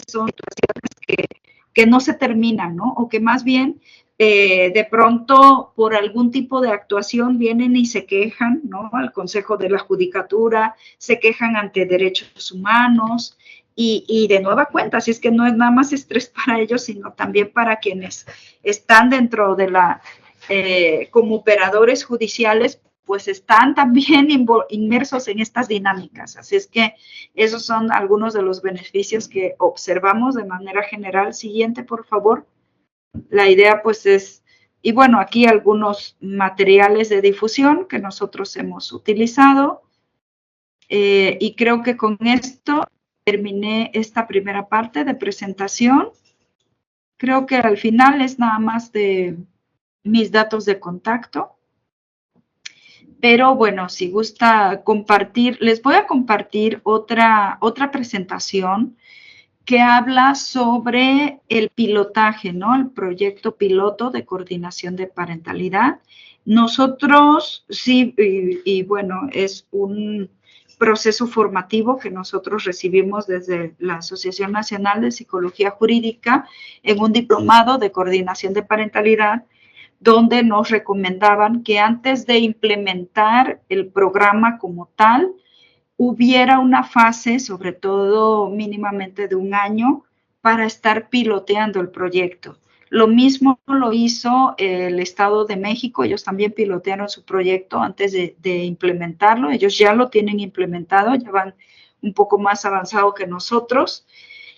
son situaciones que no se terminan, ¿no? O que más bien de pronto por algún tipo de actuación vienen y se quejan, ¿no? Al Consejo de la Judicatura, se quejan ante derechos humanos y de nueva cuenta, así es que no es nada más estrés para ellos, sino también para quienes están dentro de como operadores judiciales, pues están también inmersos en estas dinámicas. Así es que esos son algunos de los beneficios que observamos de manera general. Siguiente, por favor. La idea pues es, y bueno, aquí algunos materiales de difusión que nosotros hemos utilizado. Y creo que con esto terminé esta primera parte de presentación. Creo que al final es nada más de mis datos de contacto. Pero bueno, si gusta compartir, les voy a compartir otra presentación que habla sobre el pilotaje, ¿no? El proyecto piloto de coordinación de parentalidad. Nosotros, sí, y bueno, es un proceso formativo que nosotros recibimos desde la Asociación Nacional de Psicología Jurídica en un diplomado de coordinación de parentalidad, donde nos recomendaban que antes de implementar el programa como tal, hubiera una fase, sobre todo mínimamente de un año, para estar piloteando el proyecto. Lo mismo lo hizo el Estado de México, ellos también pilotearon su proyecto antes de implementarlo, ellos ya lo tienen implementado, ya van un poco más avanzado que nosotros.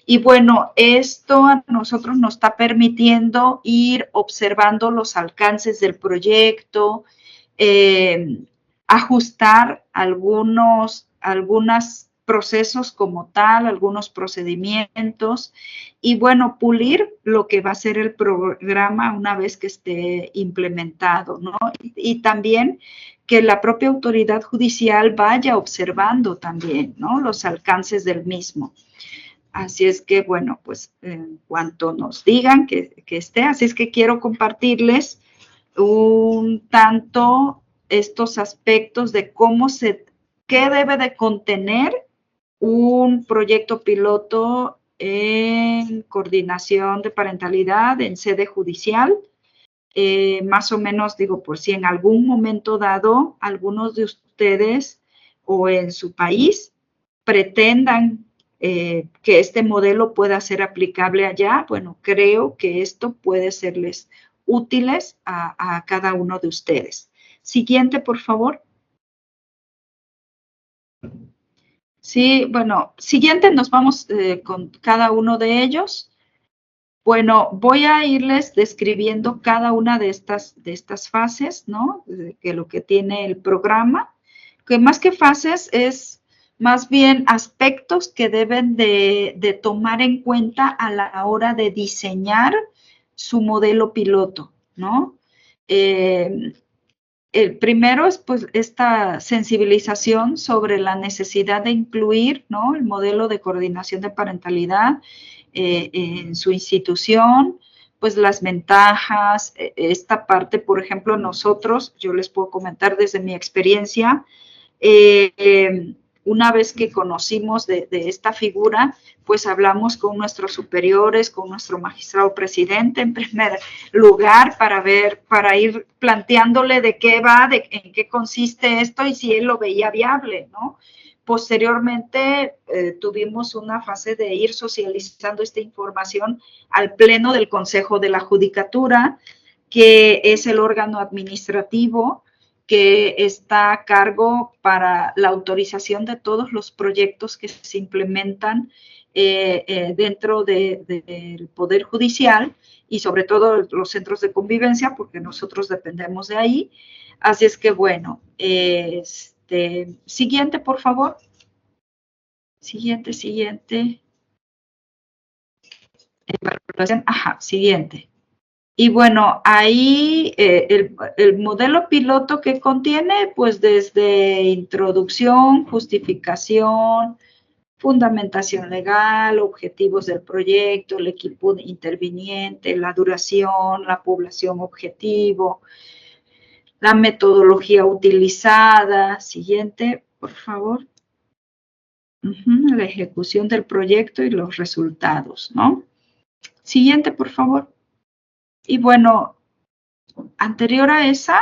Y bueno, esto a nosotros nos está permitiendo ir observando los alcances del proyecto, ajustar algunos procesos como tal, algunos procedimientos y bueno, pulir lo que va a ser el programa una vez que esté implementado, ¿no? Y también que la propia autoridad judicial vaya observando también, ¿no? Los alcances del mismo. Así es que, bueno, pues en cuanto nos digan que esté, así es que quiero compartirles un tanto estos aspectos de qué debe de contener un proyecto piloto en coordinación de parentalidad en sede judicial. Más o menos digo, por si en algún momento dado algunos de ustedes o en su país pretendan que este modelo pueda ser aplicable allá, bueno, creo que esto puede serles útiles a cada uno de ustedes. Siguiente, por favor. Sí, bueno, siguiente nos vamos con cada uno de ellos. Bueno, voy a irles describiendo cada una de estas fases, ¿no? De lo que tiene el programa, que más que fases es más bien aspectos que deben de tomar en cuenta a la hora de diseñar su modelo piloto, ¿no? El primero es pues esta sensibilización sobre la necesidad de incluir, ¿no?, el modelo de coordinación de parentalidad en su institución, pues las ventajas, esta parte, por ejemplo, nosotros, yo les puedo comentar desde mi experiencia, una vez que conocimos de esta figura, pues hablamos con nuestros superiores, con nuestro magistrado presidente en primer lugar para ir planteándole de qué va, en qué consiste esto y si él lo veía viable, ¿no? Posteriormente tuvimos una fase de ir socializando esta información al pleno del Consejo de la Judicatura, que es el órgano administrativo que está a cargo para la autorización de todos los proyectos que se implementan dentro del Poder Judicial y sobre todo los centros de convivencia, porque nosotros dependemos de ahí. Así es que, bueno, siguiente, por favor. Siguiente. Ajá, siguiente. Y bueno, ahí el modelo piloto que contiene, pues desde introducción, justificación, fundamentación legal, objetivos del proyecto, el equipo interviniente, la duración, la población objetivo, la metodología utilizada. Siguiente, por favor. La ejecución del proyecto y los resultados, ¿no? Siguiente, por favor. Y bueno, anterior a esa,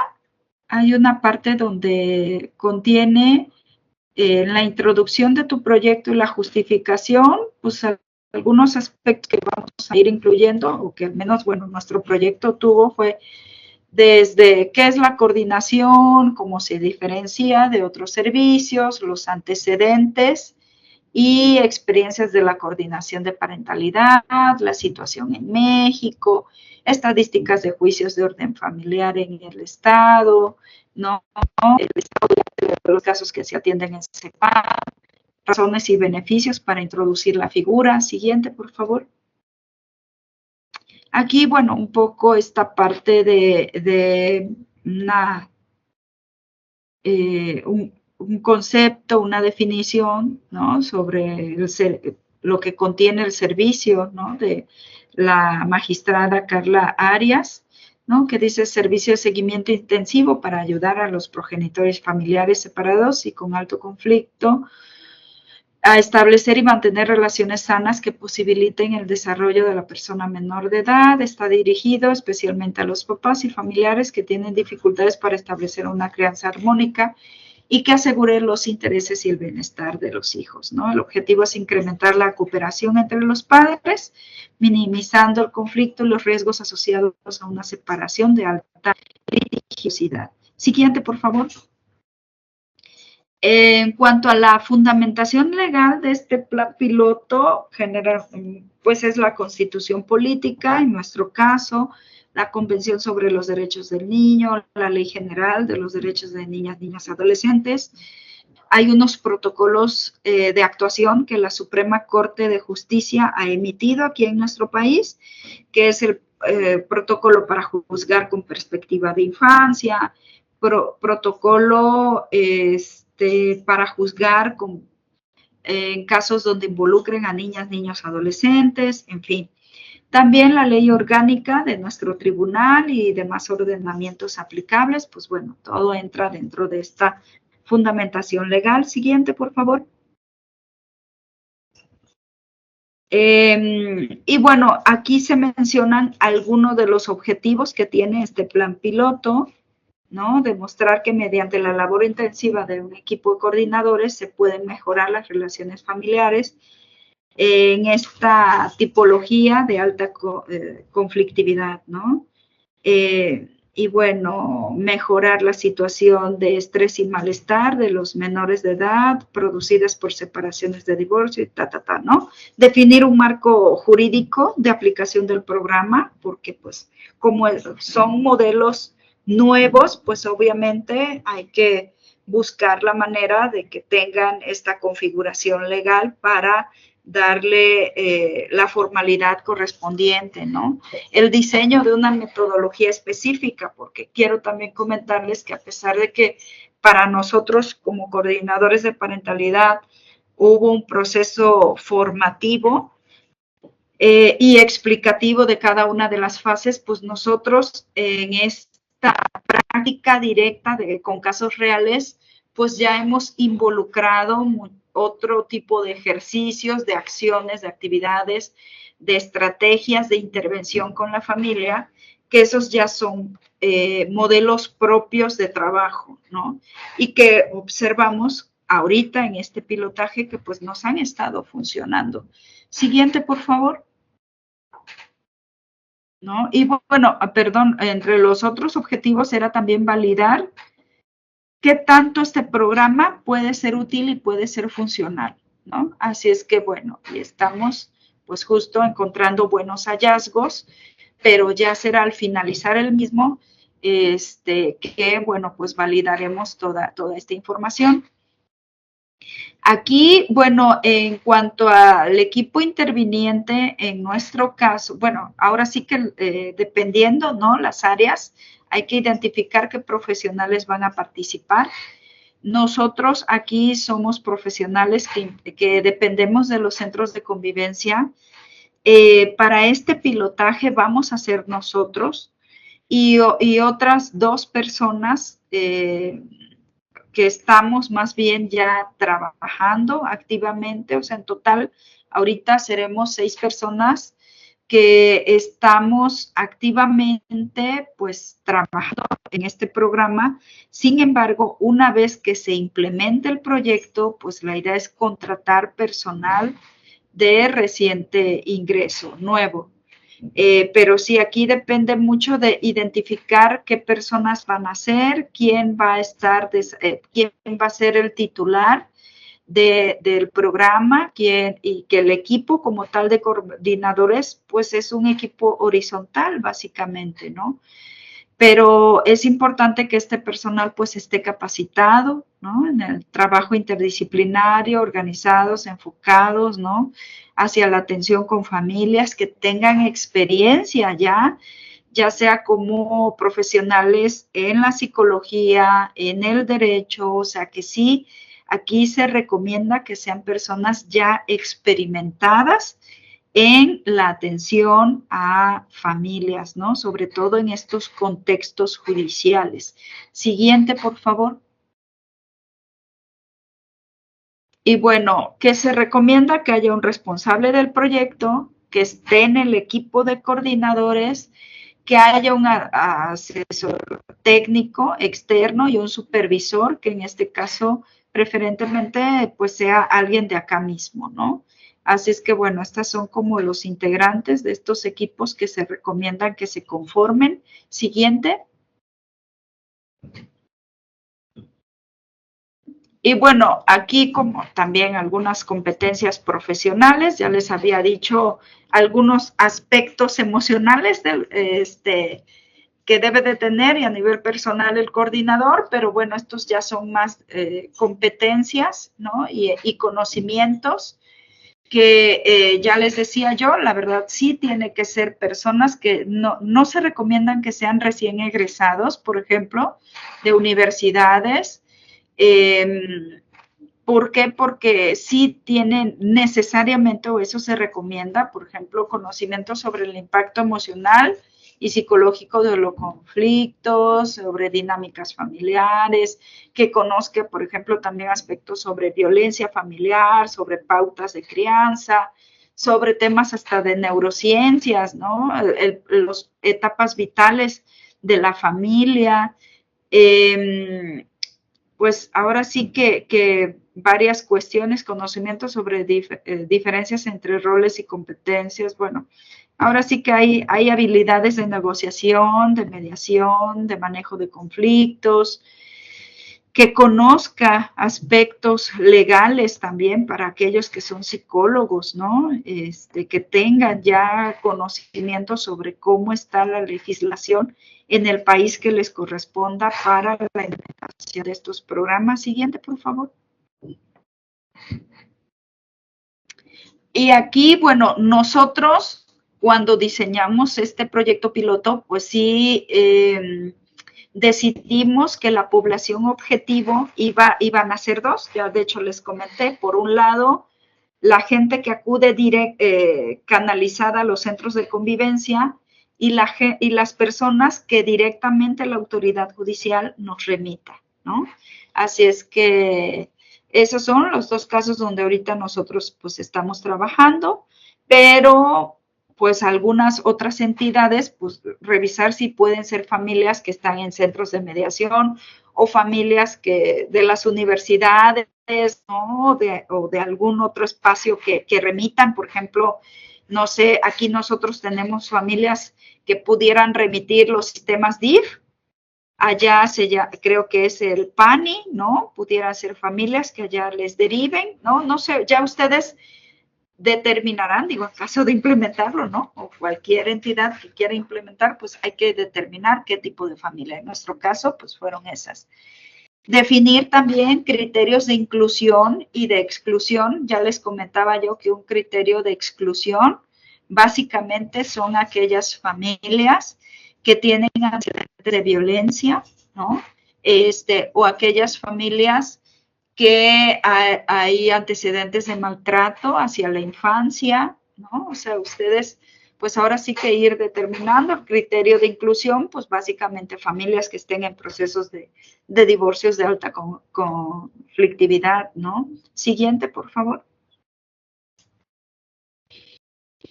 hay una parte donde contiene la introducción de tu proyecto y la justificación, pues algunos aspectos que vamos a ir incluyendo, o que al menos, bueno, nuestro proyecto tuvo, fue desde qué es la coordinación, cómo se diferencia de otros servicios, los antecedentes y experiencias de la coordinación de parentalidad, la situación en México, estadísticas de juicios de orden familiar en el Estado, ¿no? El Estado de los casos que se atienden en CEPAL, razones y beneficios para introducir la figura. Siguiente, por favor. Aquí, bueno, un poco esta parte de un concepto, una definición, ¿no?, sobre lo que contiene el servicio, ¿no?, de la magistrada Carla Arias, ¿no?, que dice servicio de seguimiento intensivo para ayudar a los progenitores familiares separados y con alto conflicto a establecer y mantener relaciones sanas que posibiliten el desarrollo de la persona menor de edad. Está dirigido especialmente a los papás y familiares que tienen dificultades para establecer una crianza armónica y que asegure los intereses y el bienestar de los hijos, ¿no? El objetivo es incrementar la cooperación entre los padres, minimizando el conflicto y los riesgos asociados a una separación de alta litigiosidad. Siguiente, por favor. En cuanto a la fundamentación legal de este plan piloto, pues es la Constitución Política, en nuestro caso, la Convención sobre los Derechos del Niño, la Ley General de los Derechos de Niñas, Niños y Adolescentes. Hay unos protocolos de actuación que la Suprema Corte de Justicia ha emitido aquí en nuestro país, que es el protocolo para juzgar con perspectiva de infancia, protocolo para juzgar en casos donde involucren a niñas, niños, adolescentes, en fin. También la ley orgánica de nuestro tribunal y demás ordenamientos aplicables, pues bueno, todo entra dentro de esta fundamentación legal. Siguiente, por favor. Y bueno, aquí se mencionan algunos de los objetivos que tiene este plan piloto, ¿no? Demostrar que mediante la labor intensiva de un equipo de coordinadores se pueden mejorar las relaciones familiares en esta tipología de alta conflictividad, ¿no? Y bueno, mejorar la situación de estrés y malestar de los menores de edad producidas por separaciones de divorcio y ¿no? Definir un marco jurídico de aplicación del programa, porque pues como son modelos nuevos, pues obviamente hay que buscar la manera de que tengan esta configuración legal para darle la formalidad correspondiente, ¿no? El diseño de una metodología específica, porque quiero también comentarles que a pesar de que para nosotros como coordinadores de parentalidad hubo un proceso formativo y explicativo de cada una de las fases, pues nosotros en esta práctica directa con casos reales, pues ya hemos involucrado otro tipo de ejercicios, de acciones, de actividades, de estrategias de intervención con la familia, que esos ya son modelos propios de trabajo, ¿no? Y que observamos ahorita en este pilotaje que pues nos han estado funcionando. Siguiente, por favor. ¿No? Y bueno, perdón, entre los otros objetivos era también validar qué tanto este programa puede ser útil y puede ser funcional, ¿no? Así es que, bueno, y estamos pues justo encontrando buenos hallazgos, pero ya será al finalizar el mismo que, bueno, pues validaremos toda esta información. Aquí, bueno, en cuanto al equipo interviniente, en nuestro caso, bueno, ahora sí que dependiendo, ¿no? Las áreas, hay que identificar qué profesionales van a participar. Nosotros aquí somos profesionales que dependemos de los centros de convivencia. Para este pilotaje vamos a ser nosotros y otras 2 personas que estamos más bien ya trabajando activamente, o sea, en total, ahorita seremos 6 personas que estamos activamente, pues, trabajando en este programa. Sin embargo, una vez que se implemente el proyecto, pues, la idea es contratar personal de reciente ingreso, nuevo. Pero sí, aquí depende mucho de identificar qué personas van a ser, quién va a estar, quién va a ser el titular del programa, y que el equipo como tal de coordinadores, pues es un equipo horizontal, básicamente, ¿no? Pero es importante que este personal pues esté capacitado, ¿no? En el trabajo interdisciplinario, organizados, enfocados, ¿no? Hacia la atención con familias, que tengan experiencia ya sea como profesionales en la psicología, en el derecho, o sea que sí, aquí se recomienda que sean personas ya experimentadas en la atención a familias, ¿no? Sobre todo en estos contextos judiciales. Siguiente, por favor. Y bueno, que se recomienda que haya un responsable del proyecto, que esté en el equipo de coordinadores, que haya un asesor técnico externo y un supervisor, que en este caso preferentemente pues sea alguien de acá mismo, ¿no? Así es que bueno, estas son como los integrantes de estos equipos que se recomiendan que se conformen. Siguiente. Y bueno, aquí como también algunas competencias profesionales, ya les había dicho algunos aspectos emocionales que debe de tener y a nivel personal el coordinador, pero bueno, estos ya son más competencias, ¿no? Y conocimientos que ya les decía yo, la verdad sí tiene que ser personas que no se recomiendan que sean recién egresados, por ejemplo, de universidades. ¿Por qué? Porque sí tienen necesariamente, o eso se recomienda, por ejemplo, conocimiento sobre el impacto emocional y psicológico de los conflictos, sobre dinámicas familiares, que conozca, por ejemplo, también aspectos sobre violencia familiar, sobre pautas de crianza, sobre temas hasta de neurociencias, ¿no? Las etapas vitales de la familia. Pues ahora sí que varias cuestiones, conocimientos sobre diferencias entre roles y competencias. Bueno, ahora sí que hay habilidades de negociación, de mediación, de manejo de conflictos, que conozca aspectos legales también para aquellos que son psicólogos, ¿no? Que tengan ya conocimiento sobre cómo está la legislación en el país que les corresponda para la implementación de estos programas. Siguiente, por favor. Y aquí, bueno, nosotros cuando diseñamos este proyecto piloto, pues sí decidimos que la población objetivo iban a ser dos, ya de hecho les comenté, por un lado, la gente que acude canalizada a los centros de convivencia y las personas que directamente la autoridad judicial nos remita, ¿no? Así es que esos son los dos casos donde ahorita nosotros pues estamos trabajando, pero pues algunas otras entidades, pues revisar si pueden ser familias que están en centros de mediación o familias que de las universidades, ¿no? O de algún otro espacio que remitan, por ejemplo, no sé, aquí nosotros tenemos familias que pudieran remitir los sistemas DIF, allá creo que es el PANI, ¿no? Pudieran ser familias que allá les deriven, ¿no? No sé, ya ustedes determinarán, digo, en caso de implementarlo, ¿no? O cualquier entidad que quiera implementar, pues hay que determinar qué tipo de familia. En nuestro caso, pues fueron esas. Definir también criterios de inclusión y de exclusión. Ya les comentaba yo que un criterio de exclusión básicamente son aquellas familias que tienen antecedentes de violencia, ¿no? O aquellas familias que hay antecedentes de maltrato hacia la infancia, ¿no? O sea, ustedes, pues ahora sí que ir determinando el criterio de inclusión, pues básicamente familias que estén en procesos de divorcios de alta conflictividad, ¿no? Siguiente, por favor.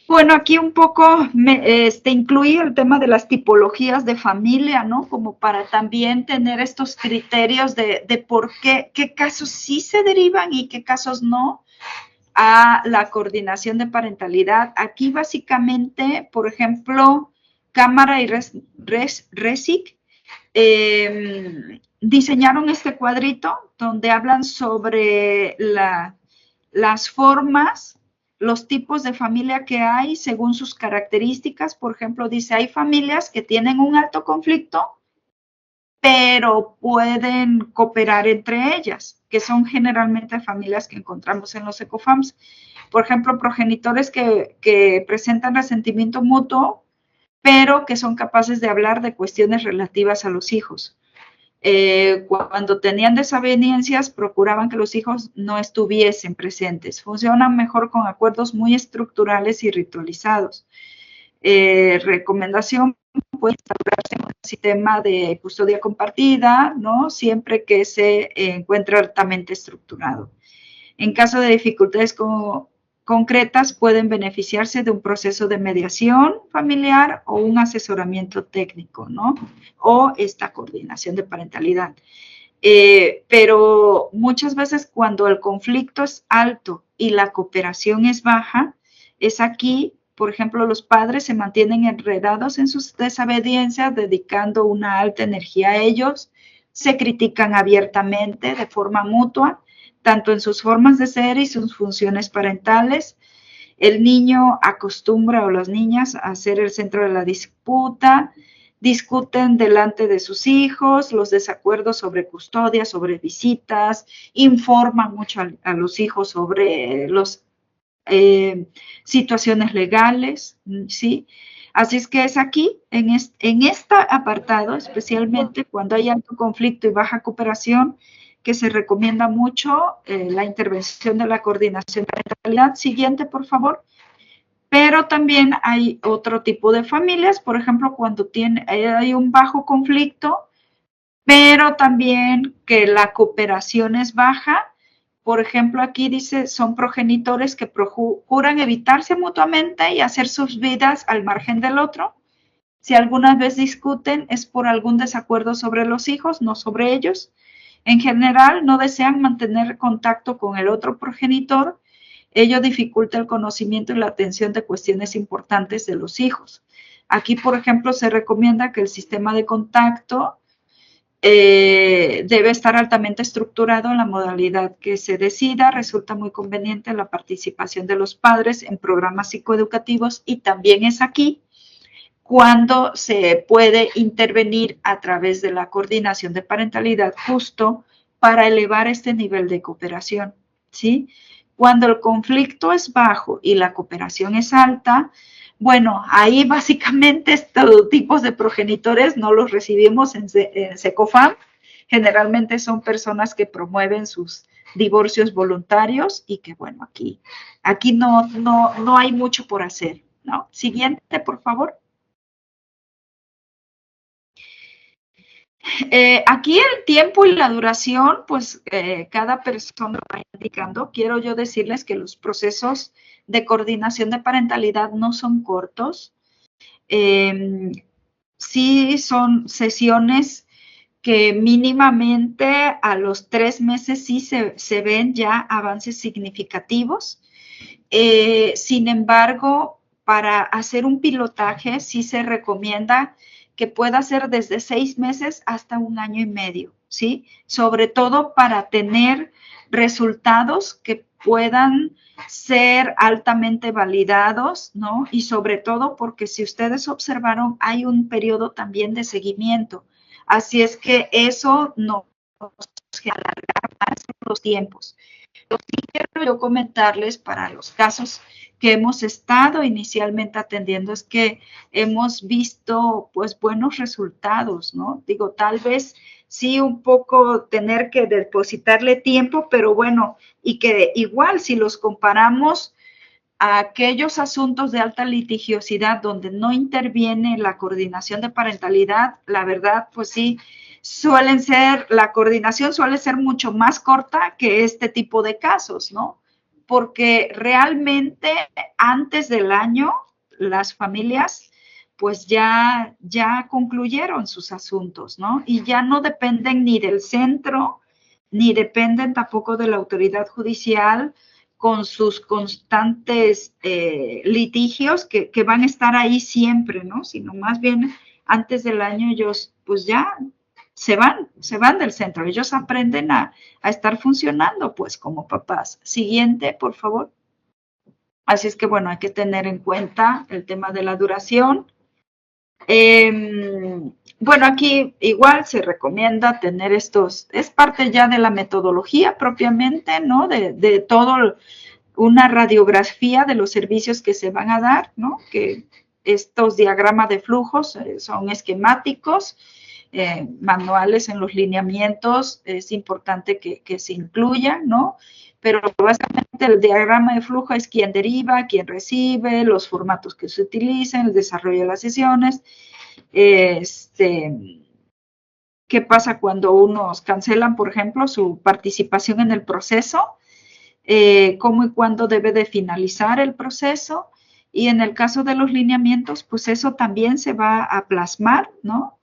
Bueno, aquí un poco incluí el tema de las tipologías de familia, ¿no? Como para también tener estos criterios de por qué casos sí se derivan y qué casos no a la coordinación de parentalidad. Aquí básicamente, por ejemplo, Cámara y RESIC diseñaron este cuadrito donde hablan sobre las formas, los tipos de familia que hay según sus características. Por ejemplo, dice, hay familias que tienen un alto conflicto, pero pueden cooperar entre ellas, que son generalmente familias que encontramos en los ecofams. Por ejemplo, progenitores que presentan resentimiento mutuo, pero que son capaces de hablar de cuestiones relativas a los hijos. Cuando tenían desavenencias, procuraban que los hijos no estuviesen presentes. Funcionan mejor con acuerdos muy estructurales y ritualizados. Recomendación, puede instaurarse un sistema de custodia compartida, ¿no? Siempre que se encuentre altamente estructurado. En caso de dificultades concretas, pueden beneficiarse de un proceso de mediación familiar o un asesoramiento técnico, ¿no? O esta coordinación de parentalidad. Pero muchas veces cuando el conflicto es alto y la cooperación es baja, es aquí, por ejemplo, los padres se mantienen enredados en sus desobediencias, dedicando una alta energía a ellos, se critican abiertamente de forma mutua, tanto en sus formas de ser y sus funciones parentales. El niño acostumbra o las niñas a ser el centro de la disputa, discuten delante de sus hijos los desacuerdos sobre custodia, sobre visitas, informan mucho a los hijos sobre las situaciones legales, ¿sí? Así es que es aquí, en este apartado, especialmente cuando hay alto conflicto y baja cooperación, que se recomienda mucho la intervención de la coordinación de parentalidad. Siguiente, por favor. Pero también hay otro tipo de familias, por ejemplo, cuando hay un bajo conflicto, pero también que la cooperación es baja. Por ejemplo, aquí dice, son progenitores que procuran evitarse mutuamente y hacer sus vidas al margen del otro. Si alguna vez discuten, es por algún desacuerdo sobre los hijos, no sobre ellos. En general, no desean mantener contacto con el otro progenitor. Ello dificulta el conocimiento y la atención de cuestiones importantes de los hijos. Aquí, por ejemplo, se recomienda que el sistema de contacto debe estar altamente estructurado en la modalidad que se decida. Resulta muy conveniente la participación de los padres en programas psicoeducativos y también es aquí cuando se puede intervenir a través de la coordinación de parentalidad justo para elevar este nivel de cooperación, ¿sí? Cuando el conflicto es bajo y la cooperación es alta, bueno, ahí básicamente estos tipos de progenitores no los recibimos en SECOFAM. Generalmente son personas que promueven sus divorcios voluntarios y que, bueno, aquí no hay mucho por hacer, ¿no? Siguiente, por favor. Aquí el tiempo y la duración, pues cada persona va indicando. Quiero yo decirles que los procesos de coordinación de parentalidad no son cortos. Sí son sesiones que mínimamente a los 3 meses sí se ven ya avances significativos. Sin embargo, para hacer un pilotaje sí se recomienda que pueda ser desde 6 meses hasta 1 año y medio, ¿sí? Sobre todo para tener resultados que puedan ser altamente validados, ¿no? Y sobre todo porque si ustedes observaron, hay un periodo también de seguimiento. Así es que eso nos alargar más los tiempos. Lo que quiero yo comentarles para los casos que hemos estado inicialmente atendiendo es que hemos visto pues buenos resultados, ¿no? Digo, tal vez sí un poco tener que depositarle tiempo, pero bueno, y que igual si los comparamos a aquellos asuntos de alta litigiosidad donde no interviene la coordinación de parentalidad, la verdad, pues sí, la coordinación suele ser mucho más corta que este tipo de casos, ¿no? Porque realmente antes del año las familias pues ya concluyeron sus asuntos, ¿no? Y ya no dependen ni del centro, ni dependen tampoco de la autoridad judicial con sus constantes litigios que van a estar ahí siempre, ¿no? Sino más bien antes del año ellos pues ya se van del centro, ellos aprenden a estar funcionando pues como papás. Siguiente, por favor. Así es que bueno, hay que tener en cuenta el tema de la duración. Bueno, aquí igual se recomienda tener estos, es parte ya de la metodología propiamente, ¿no? De todo una radiografía de los servicios que se van a dar, ¿no? Que estos diagramas de flujos son esquemáticos, manuales en los lineamientos, es importante que se incluyan, ¿no? Pero básicamente el diagrama de flujo es quién deriva, quién recibe, los formatos que se utilizan, el desarrollo de las sesiones, qué pasa cuando unos cancelan, por ejemplo, su participación en el proceso, cómo y cuándo debe de finalizar el proceso, y en el caso de los lineamientos, pues eso también se va a plasmar, ¿no?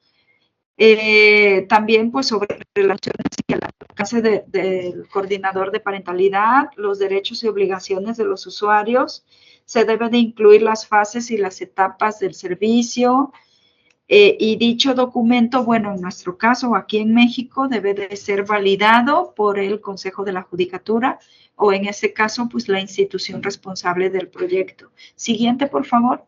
También pues sobre relaciones y el alcance del coordinador de parentalidad, los derechos y obligaciones de los usuarios, se deben de incluir las fases y las etapas del servicio, y dicho documento, bueno, en nuestro caso aquí en México debe de ser validado por el Consejo de la Judicatura o en ese caso pues la institución responsable del proyecto. Siguiente, por favor.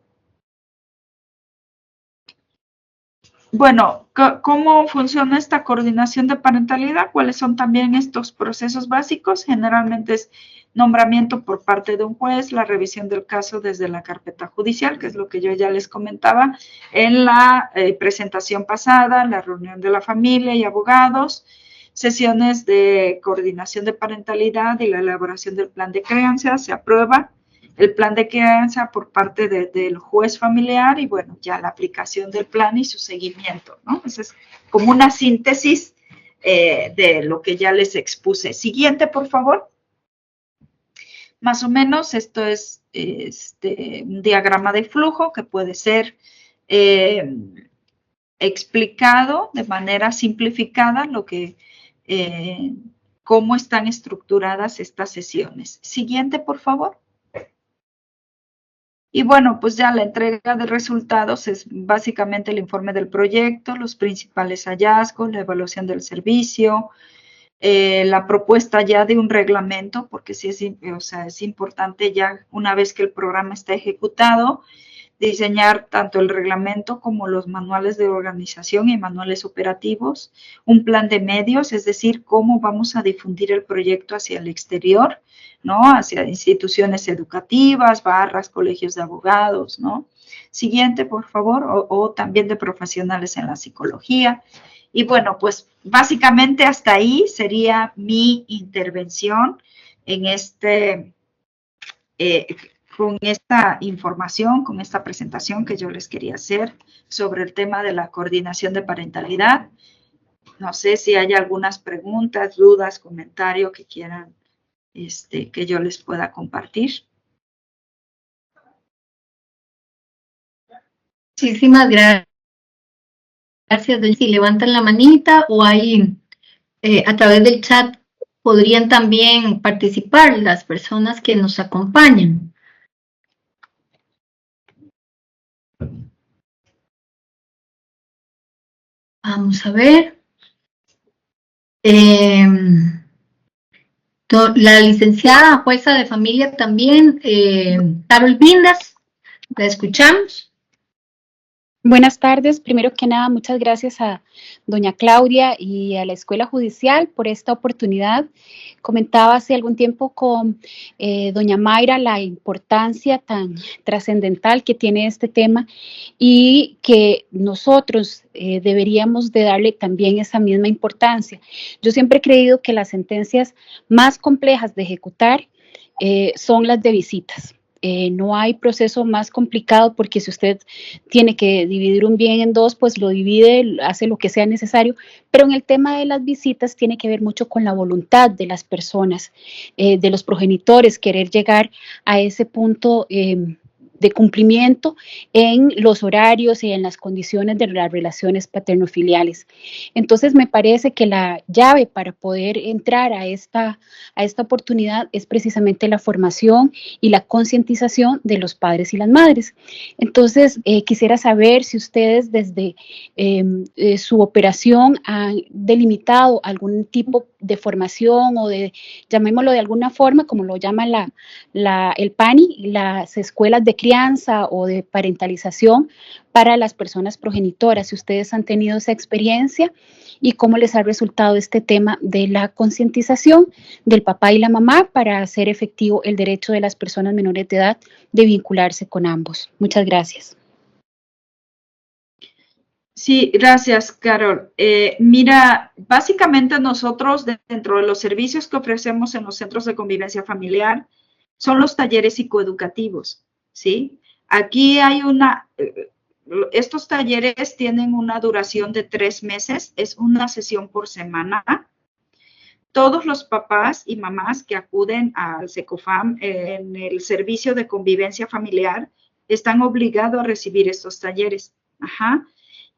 Bueno, ¿cómo funciona esta coordinación de parentalidad? ¿Cuáles son también estos procesos básicos? Generalmente es nombramiento por parte de un juez, la revisión del caso desde la carpeta judicial, que es lo que yo ya les comentaba en la presentación pasada, la reunión de la familia y abogados, sesiones de coordinación de parentalidad y la elaboración del plan de crianza, se aprueba el plan de crianza por parte del juez familiar y, bueno, ya la aplicación del plan y su seguimiento, ¿no? Esa es como una síntesis de lo que ya les expuse. Siguiente, por favor. Más o menos esto es un diagrama de flujo que puede ser explicado de manera simplificada cómo están estructuradas estas sesiones. Siguiente, por favor. Y bueno, pues ya la entrega de resultados es básicamente el informe del proyecto, los principales hallazgos, la evaluación del servicio, la propuesta ya de un reglamento, porque sí es importante ya una vez que el programa está ejecutado, diseñar tanto el reglamento como los manuales de organización y manuales operativos, un plan de medios, es decir, cómo vamos a difundir el proyecto hacia el exterior, ¿no? Hacia instituciones educativas, barras, colegios de abogados, ¿no? Siguiente, por favor, o también de profesionales en la psicología. Y bueno, pues básicamente hasta ahí sería mi intervención en con esta información, con esta presentación que yo les quería hacer sobre el tema de la coordinación de parentalidad. No sé si hay algunas preguntas, dudas, comentarios que quieran que yo les pueda compartir.
Muchísimas gracias. Si levantan la manita o ahí a través del chat podrían también participar las personas que nos acompañan. Vamos a ver. La licenciada jueza de familia también, Carol Vindas, la escuchamos.
Buenas tardes. Primero que nada, muchas gracias a doña Claudia y a la Escuela Judicial por esta oportunidad. Comentaba hace algún tiempo con doña Mayra la importancia tan trascendental que tiene este tema y que nosotros deberíamos de darle también esa misma importancia. Yo siempre he creído que las sentencias más complejas de ejecutar son las de visitas. No hay proceso más complicado porque si usted tiene que dividir un bien en dos, pues lo divide, hace lo que sea necesario, pero en el tema de las visitas tiene que ver mucho con la voluntad de las personas, de los progenitores, querer llegar a ese punto de cumplimiento en los horarios y en las condiciones de las relaciones paterno-filiales. Entonces me parece que la llave para poder entrar a esta oportunidad es precisamente la formación y la concientización de los padres y las madres. Entonces quisiera saber si ustedes desde su operación han delimitado algún tipo de formación o de, llamémoslo de alguna forma, como lo llama el PANI, las escuelas de crianza o de parentalización para las personas progenitoras, si ustedes han tenido esa experiencia y cómo les ha resultado este tema de la concientización del papá y la mamá para hacer efectivo el derecho de las personas menores de edad de vincularse con ambos. Muchas gracias.
Sí, gracias, Carol. Mira, básicamente nosotros dentro de los servicios que ofrecemos en los centros de convivencia familiar son los talleres psicoeducativos, ¿sí? Aquí hay estos talleres tienen una duración de 3 meses, es una sesión por semana. Todos los papás y mamás que acuden al SECOFAM en el servicio de convivencia familiar están obligados a recibir estos talleres. Ajá.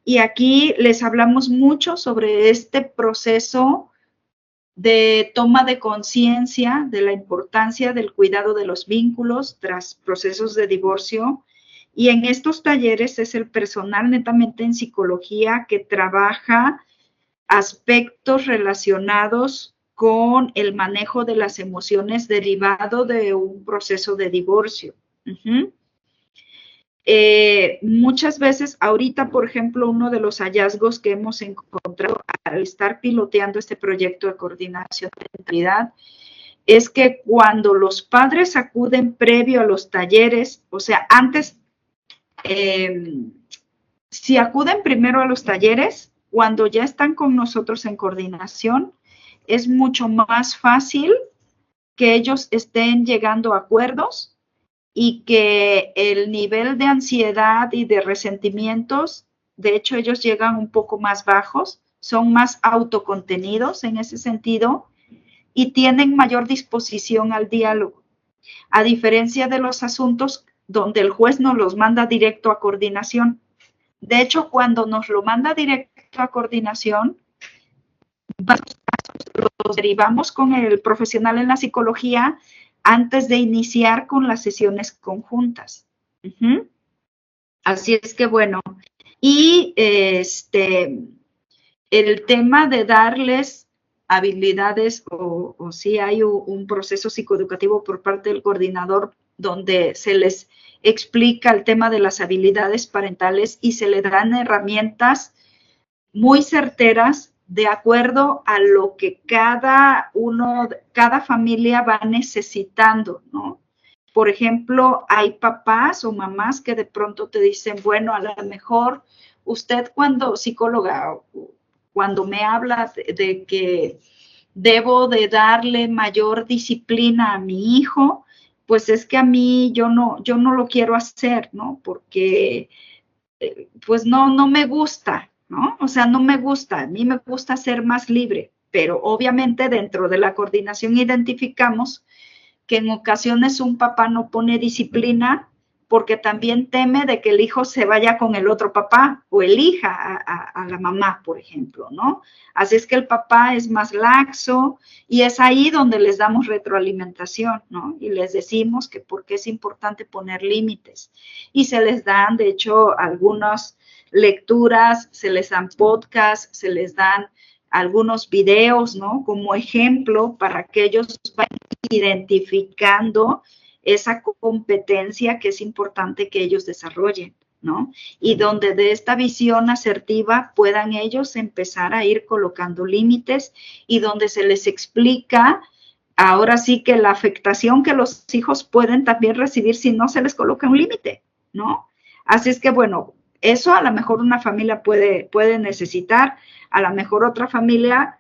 Y aquí les hablamos mucho sobre este proceso de toma de conciencia de la importancia del cuidado de los vínculos tras procesos de divorcio. Y en estos talleres es el personal netamente en psicología que trabaja aspectos relacionados con el manejo de las emociones derivado de un proceso de divorcio. Muchas veces, ahorita, por ejemplo, uno de los hallazgos que hemos encontrado al estar piloteando este proyecto de coordinación de parentalidad es que cuando los padres acuden previo a los talleres, o sea, antes, si acuden primero a los talleres, cuando ya están con nosotros en coordinación, es mucho más fácil que ellos estén llegando a acuerdos y que el nivel de ansiedad y de resentimientos, de hecho, ellos llegan un poco más bajos, son más autocontenidos en ese sentido y tienen mayor disposición al diálogo, a diferencia de los asuntos donde el juez nos los manda directo a coordinación. De hecho, cuando nos lo manda directo a coordinación, los derivamos con el profesional en la psicología antes de iniciar con las sesiones conjuntas. Así es que bueno, y el tema de darles habilidades o si hay un proceso psicoeducativo por parte del coordinador, donde se les explica el tema de las habilidades parentales y se le dan herramientas muy certeras de acuerdo a lo que cada familia va necesitando, ¿no? Por ejemplo, hay papás o mamás que de pronto te dicen, bueno, a lo mejor usted psicóloga, cuando me habla de que debo de darle mayor disciplina a mi hijo, pues es que a mí yo no lo quiero hacer, ¿no? Porque pues no me gusta, ¿no? O sea, no me gusta, a mí me gusta ser más libre, pero obviamente dentro de la coordinación identificamos que en ocasiones un papá no pone disciplina porque también teme de que el hijo se vaya con el otro papá o elija a la mamá, por ejemplo, ¿no? Así es que el papá es más laxo y es ahí donde les damos retroalimentación, ¿no? Y les decimos que por qué es importante poner límites. Y se les dan, de hecho, algunas lecturas, se les dan podcasts, se les dan algunos videos, ¿no? Como ejemplo para que ellos vayan identificando esa competencia que es importante que ellos desarrollen, ¿no? Y donde de esta visión asertiva puedan ellos empezar a ir colocando límites y donde se les explica ahora sí que la afectación que los hijos pueden también recibir si no se les coloca un límite, ¿no? Así es que, bueno, eso a lo mejor una familia puede necesitar, a lo mejor otra familia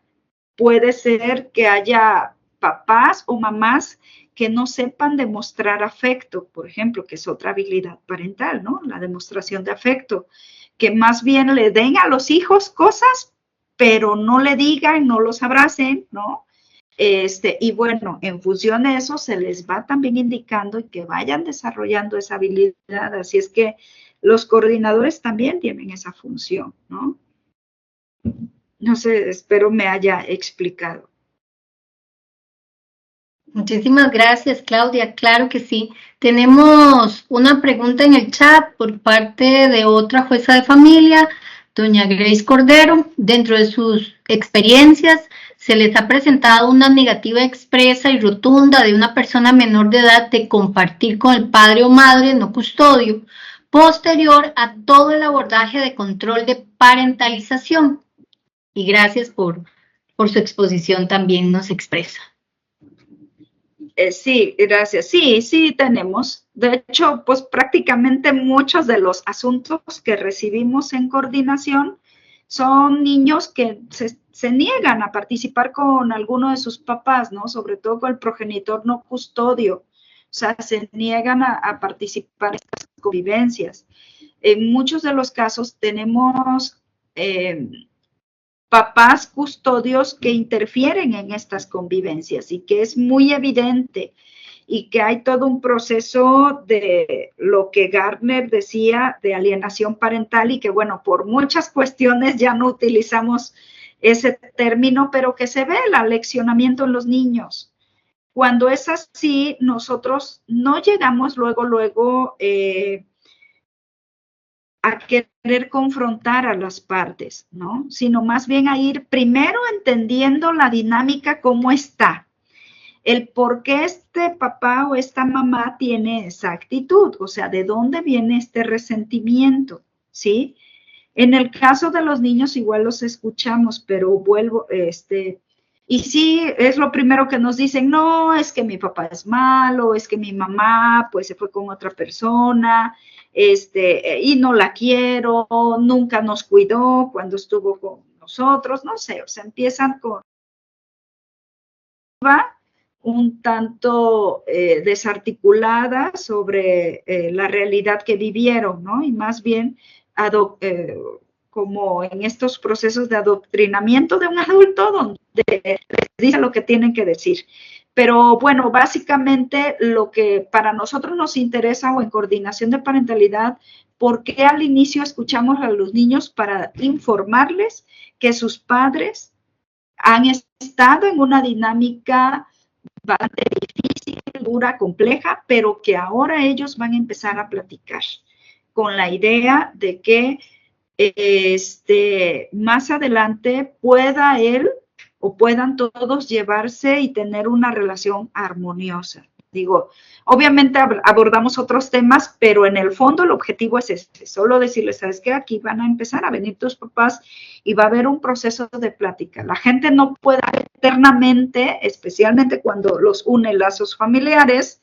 puede ser que haya papás o mamás que no sepan demostrar afecto, por ejemplo, que es otra habilidad parental, ¿no? La demostración de afecto, que más bien le den a los hijos cosas, pero no le digan, no los abracen, ¿no? Y bueno, en función de eso se les va también indicando y que vayan desarrollando esa habilidad, así es que los coordinadores también tienen esa función, ¿no? No sé, espero me haya explicado.
Muchísimas gracias, Claudia. Claro que sí. Tenemos una pregunta en el chat por parte de otra jueza de familia, doña Grace Cordero. Dentro de sus experiencias, se les ha presentado una negativa expresa y rotunda de una persona menor de edad de compartir con el padre o madre no custodio, posterior a todo el abordaje de control de parentalización. Y gracias por su exposición, también nos expresa.
Sí, gracias. Sí, tenemos. De hecho, pues prácticamente muchos de los asuntos que recibimos en coordinación son niños que se niegan a participar con alguno de sus papás, ¿no? Sobre todo con el progenitor no custodio. O sea, se niegan a participar en estas convivencias. En muchos de los casos tenemos papás custodios que interfieren en estas convivencias y que es muy evidente y que hay todo un proceso de lo que Gardner decía de alienación parental y que, bueno, por muchas cuestiones ya no utilizamos ese término, pero que se ve el aleccionamiento en los niños. Cuando es así, nosotros no llegamos luego a querer confrontar a las partes, ¿no? Sino más bien a ir primero entendiendo la dinámica, cómo está, el por qué este papá o esta mamá tiene esa actitud, o sea, de dónde viene este resentimiento, ¿sí? En el caso de los niños igual los escuchamos, pero vuelvo, y sí, es lo primero que nos dicen, no, es que mi papá es malo, es que mi mamá pues se fue con otra persona, y no la quiero, nunca nos cuidó cuando estuvo con nosotros, no sé, o sea, empiezan con un tanto desarticulada sobre la realidad que vivieron, ¿no? Y más bien como en estos procesos de adoctrinamiento de un adulto donde les dice lo que tienen que decir. Pero bueno, básicamente lo que para nosotros nos interesa o en coordinación de parentalidad, ¿por qué al inicio escuchamos a los niños para informarles que sus padres han estado en una dinámica bastante difícil, dura, compleja, pero que ahora ellos van a empezar a platicar con la idea de que más adelante pueda él o puedan todos llevarse y tener una relación armoniosa, Digo, obviamente abordamos otros temas, pero en el fondo el objetivo es este, solo decirles, ¿sabes qué? Aquí van a empezar a venir tus papás y va a haber un proceso de plática. La gente no puede eternamente, especialmente cuando los une lazos familiares,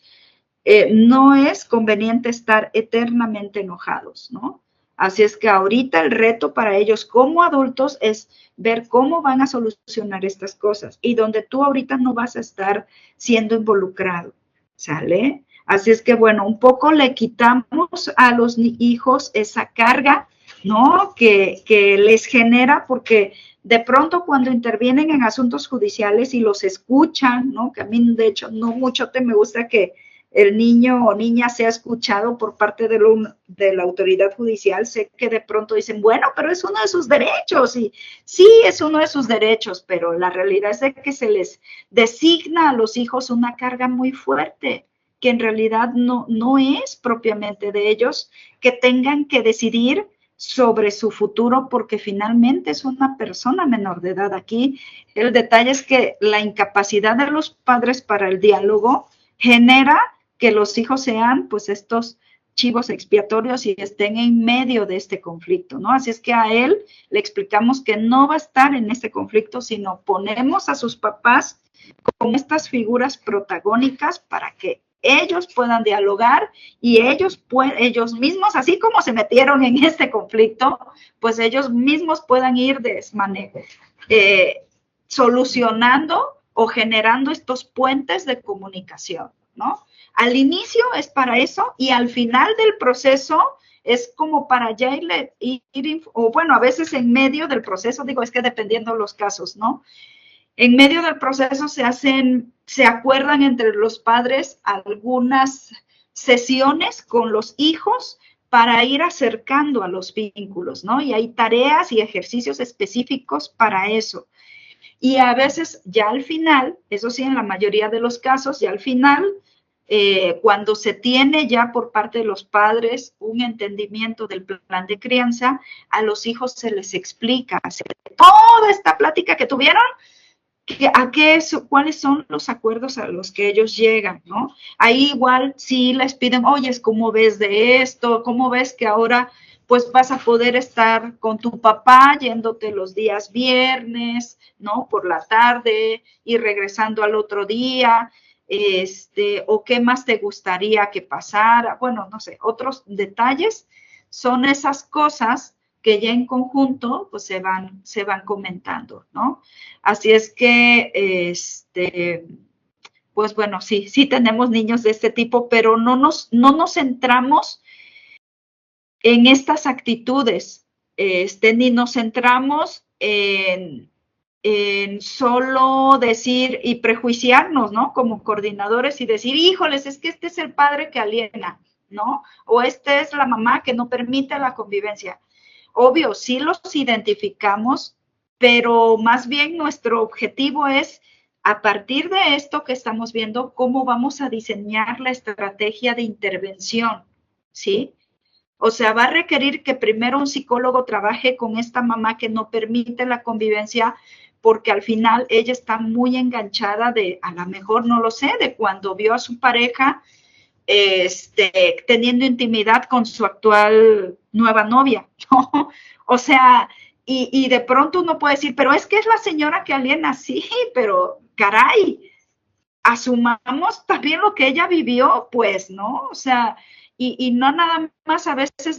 no es conveniente estar eternamente enojados, ¿no? Así es que ahorita el reto para ellos como adultos es ver cómo van a solucionar estas cosas y donde tú ahorita no vas a estar siendo involucrado. ¿Sale? Así es que, bueno, un poco le quitamos a los hijos esa carga, ¿no? Que les genera, porque de pronto cuando intervienen en asuntos judiciales y los escuchan, ¿no? Que a mí, de hecho, no mucho me gusta que el niño o niña sea escuchado por parte de la autoridad judicial. Sé que de pronto dicen, bueno, pero es uno de sus derechos. Y sí, es uno de sus derechos, pero la realidad es de que se les designa a los hijos una carga muy fuerte, que en realidad no es propiamente de ellos, que tengan que decidir sobre su futuro porque finalmente es una persona menor de edad. Aquí el detalle es que la incapacidad de los padres para el diálogo genera que los hijos sean pues estos chivos expiatorios y estén en medio de este conflicto, ¿no? Así es que a él le explicamos que no va a estar en este conflicto, sino ponemos a sus papás como estas figuras protagónicas para que ellos puedan dialogar y ellos mismos, así como se metieron en este conflicto, pues ellos mismos puedan ir solucionando o generando estos puentes de comunicación, ¿no? Al inicio es para eso y al final del proceso es como para ya o bueno, a veces en medio del proceso, digo, es que dependiendo de los casos, ¿no? En medio del proceso se acuerdan entre los padres algunas sesiones con los hijos para ir acercando a los vínculos, ¿no? Y hay tareas y ejercicios específicos para eso. Y a veces ya al final, eso sí, en la mayoría de los casos, ya al final, cuando se tiene ya por parte de los padres un entendimiento del plan de crianza, a los hijos se les explica toda esta plática que tuvieron, cuáles son los acuerdos a los que ellos llegan, ¿no? Ahí igual sí les piden, oye, ¿cómo ves de esto? ¿Cómo ves que ahora pues vas a poder estar con tu papá yéndote los días viernes, ¿no? Por la tarde y regresando al otro día, o qué más te gustaría que pasara? Bueno, no sé, otros detalles son esas cosas que ya en conjunto pues se van comentando, ¿no? Así es que, pues bueno, sí tenemos niños de este tipo, pero no nos centramos en estas actitudes, ni nos centramos en solo decir y prejuiciarnos, ¿no? Como coordinadores y decir, híjoles, es que este es el padre que aliena, ¿no? O esta es la mamá que no permite la convivencia. Obvio, sí los identificamos, pero más bien nuestro objetivo es, a partir de esto que estamos viendo, cómo vamos a diseñar la estrategia de intervención, ¿sí? O sea, va a requerir que primero un psicólogo trabaje con esta mamá que no permite la convivencia, porque al final ella está muy enganchada a lo mejor, no lo sé, de cuando vio a su pareja teniendo intimidad con su actual nueva novia, ¿no? O sea, y de pronto uno puede decir, pero es que es la señora que aliena, sí, pero caray, asumamos también lo que ella vivió, pues, ¿no? O sea, y no nada más a veces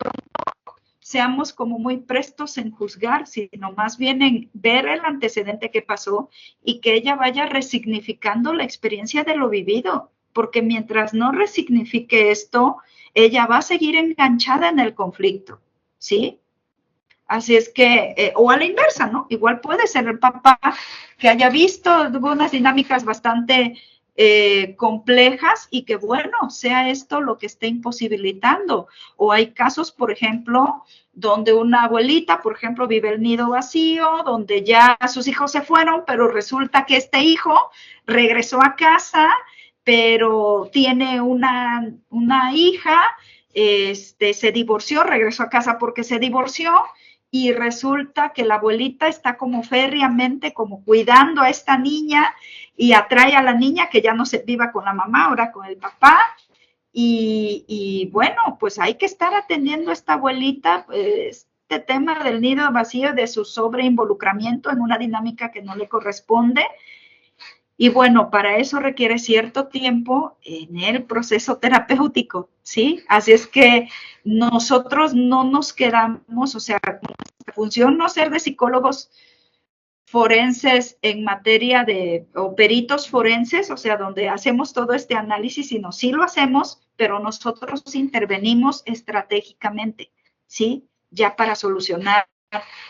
seamos como muy prestos en juzgar, sino más bien en ver el antecedente que pasó y que ella vaya resignificando la experiencia de lo vivido, porque mientras no resignifique esto, ella va a seguir enganchada en el conflicto, ¿sí? Así es que, o a la inversa, ¿no? Igual puede ser el papá que haya visto algunas dinámicas bastante complejas y que, bueno, sea esto lo que esté imposibilitando. O hay casos, por ejemplo, donde una abuelita, por ejemplo, vive el nido vacío, donde ya sus hijos se fueron, pero resulta que este hijo regresó a casa, pero tiene una hija, se divorció, regresó a casa porque se divorció, y resulta que la abuelita está como férreamente como cuidando a esta niña y atrae a la niña que ya no se viva con la mamá, ahora con el papá. Y bueno, pues hay que estar atendiendo a esta abuelita, este tema del nido vacío, de su sobreinvolucramiento en una dinámica que no le corresponde. Y bueno, para eso requiere cierto tiempo en el proceso terapéutico, ¿sí? Así es que nosotros no nos quedamos, o sea, nuestra función no ser de psicólogos forenses en materia de, o peritos forenses, o sea, donde hacemos todo este análisis, sino sí lo hacemos, pero nosotros intervenimos estratégicamente, ¿sí? Ya para solucionar.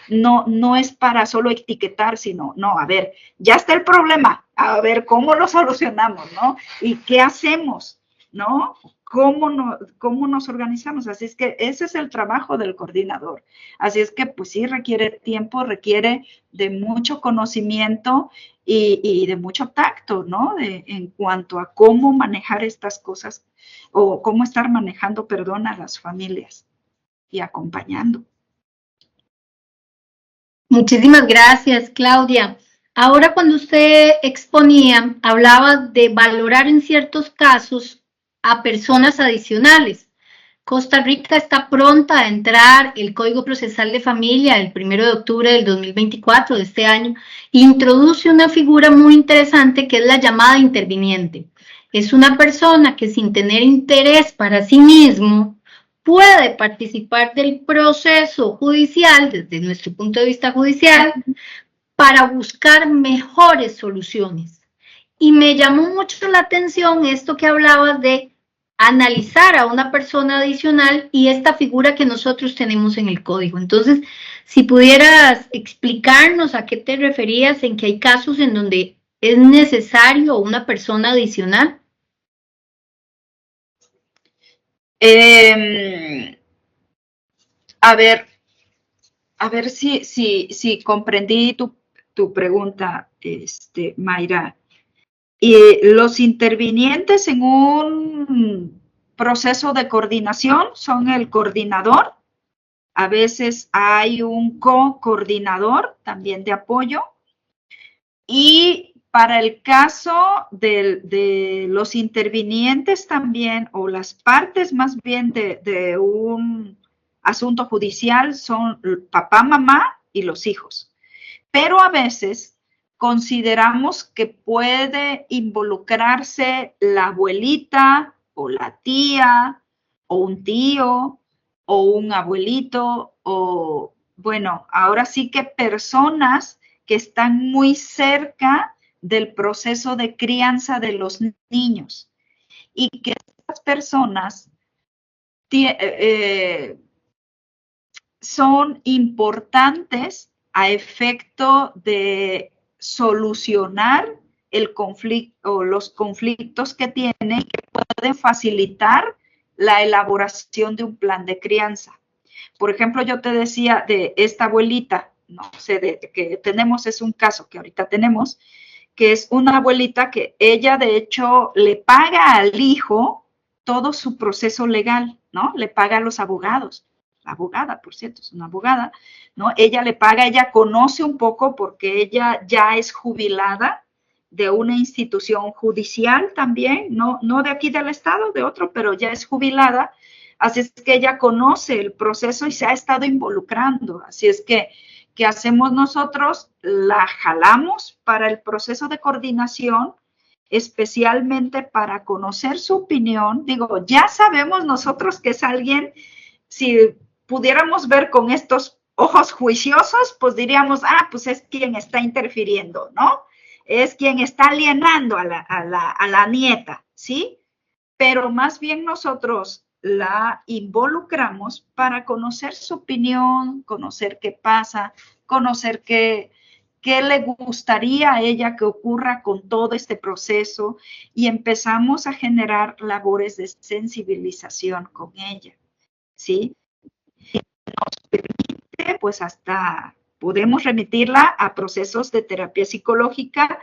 No es para solo etiquetar, sino, no, a ver, ya está el problema, a ver cómo lo solucionamos, ¿no? ¿Y qué hacemos, no? ¿Cómo nos organizamos? Así es que ese es el trabajo del coordinador. Así es que, pues sí, requiere tiempo, requiere de mucho conocimiento y de mucho tacto, ¿no? En cuanto a cómo manejar estas cosas o cómo estar manejando, perdón, a las familias y acompañando.
Muchísimas gracias, Claudia. Ahora, cuando usted exponía, hablaba de valorar en ciertos casos a personas adicionales. Costa Rica está pronta a entrar el Código Procesal de Familia el 1 de octubre del 2024 de este año. Introduce una figura muy interesante que es la llamada interviniente. Es una persona que sin tener interés para sí mismo puede participar del proceso judicial, desde nuestro punto de vista judicial, para buscar mejores soluciones. Y me llamó mucho la atención esto que hablabas de analizar a una persona adicional y esta figura que nosotros tenemos en el código. Entonces, si pudieras explicarnos a qué te referías, en que hay casos en donde es necesario una persona adicional.
A ver si comprendí tu pregunta, Mayra. Y los intervinientes en un proceso de coordinación son el coordinador. A veces hay un co-coordinador también de apoyo. Y para el caso de los intervinientes también, o las partes más bien de un asunto judicial, son papá, mamá y los hijos. Pero a veces consideramos que puede involucrarse la abuelita o la tía o un tío o un abuelito o, bueno, ahora sí que personas que están muy cerca del proceso de crianza de los niños y que estas personas son importantes a efecto de solucionar el conflicto o los conflictos que tienen, que pueden facilitar la elaboración de un plan de crianza. Por ejemplo, yo te decía de esta abuelita, no sé, que tenemos, es un caso que ahorita tenemos, que es una abuelita que ella de hecho le paga al hijo todo su proceso legal, ¿no? Le paga a los abogados. Abogada, por cierto, es una abogada, ¿no? Ella le paga, ella conoce un poco porque ella ya es jubilada de una institución judicial también, no de aquí del estado, de otro, pero ya es jubilada, así es que ella conoce el proceso y se ha estado involucrando, así es que, ¿qué hacemos nosotros? La jalamos para el proceso de coordinación, especialmente para conocer su opinión. Digo, ya sabemos nosotros que es alguien, si pudiéramos ver con estos ojos juiciosos, pues diríamos, pues es quien está interfiriendo, ¿no? Es quien está alienando a la nieta, ¿sí? Pero más bien nosotros la involucramos para conocer su opinión, conocer qué pasa, conocer qué le gustaría a ella que ocurra con todo este proceso y empezamos a generar labores de sensibilización con ella, ¿sí? Nos permite, pues hasta podemos remitirla a procesos de terapia psicológica.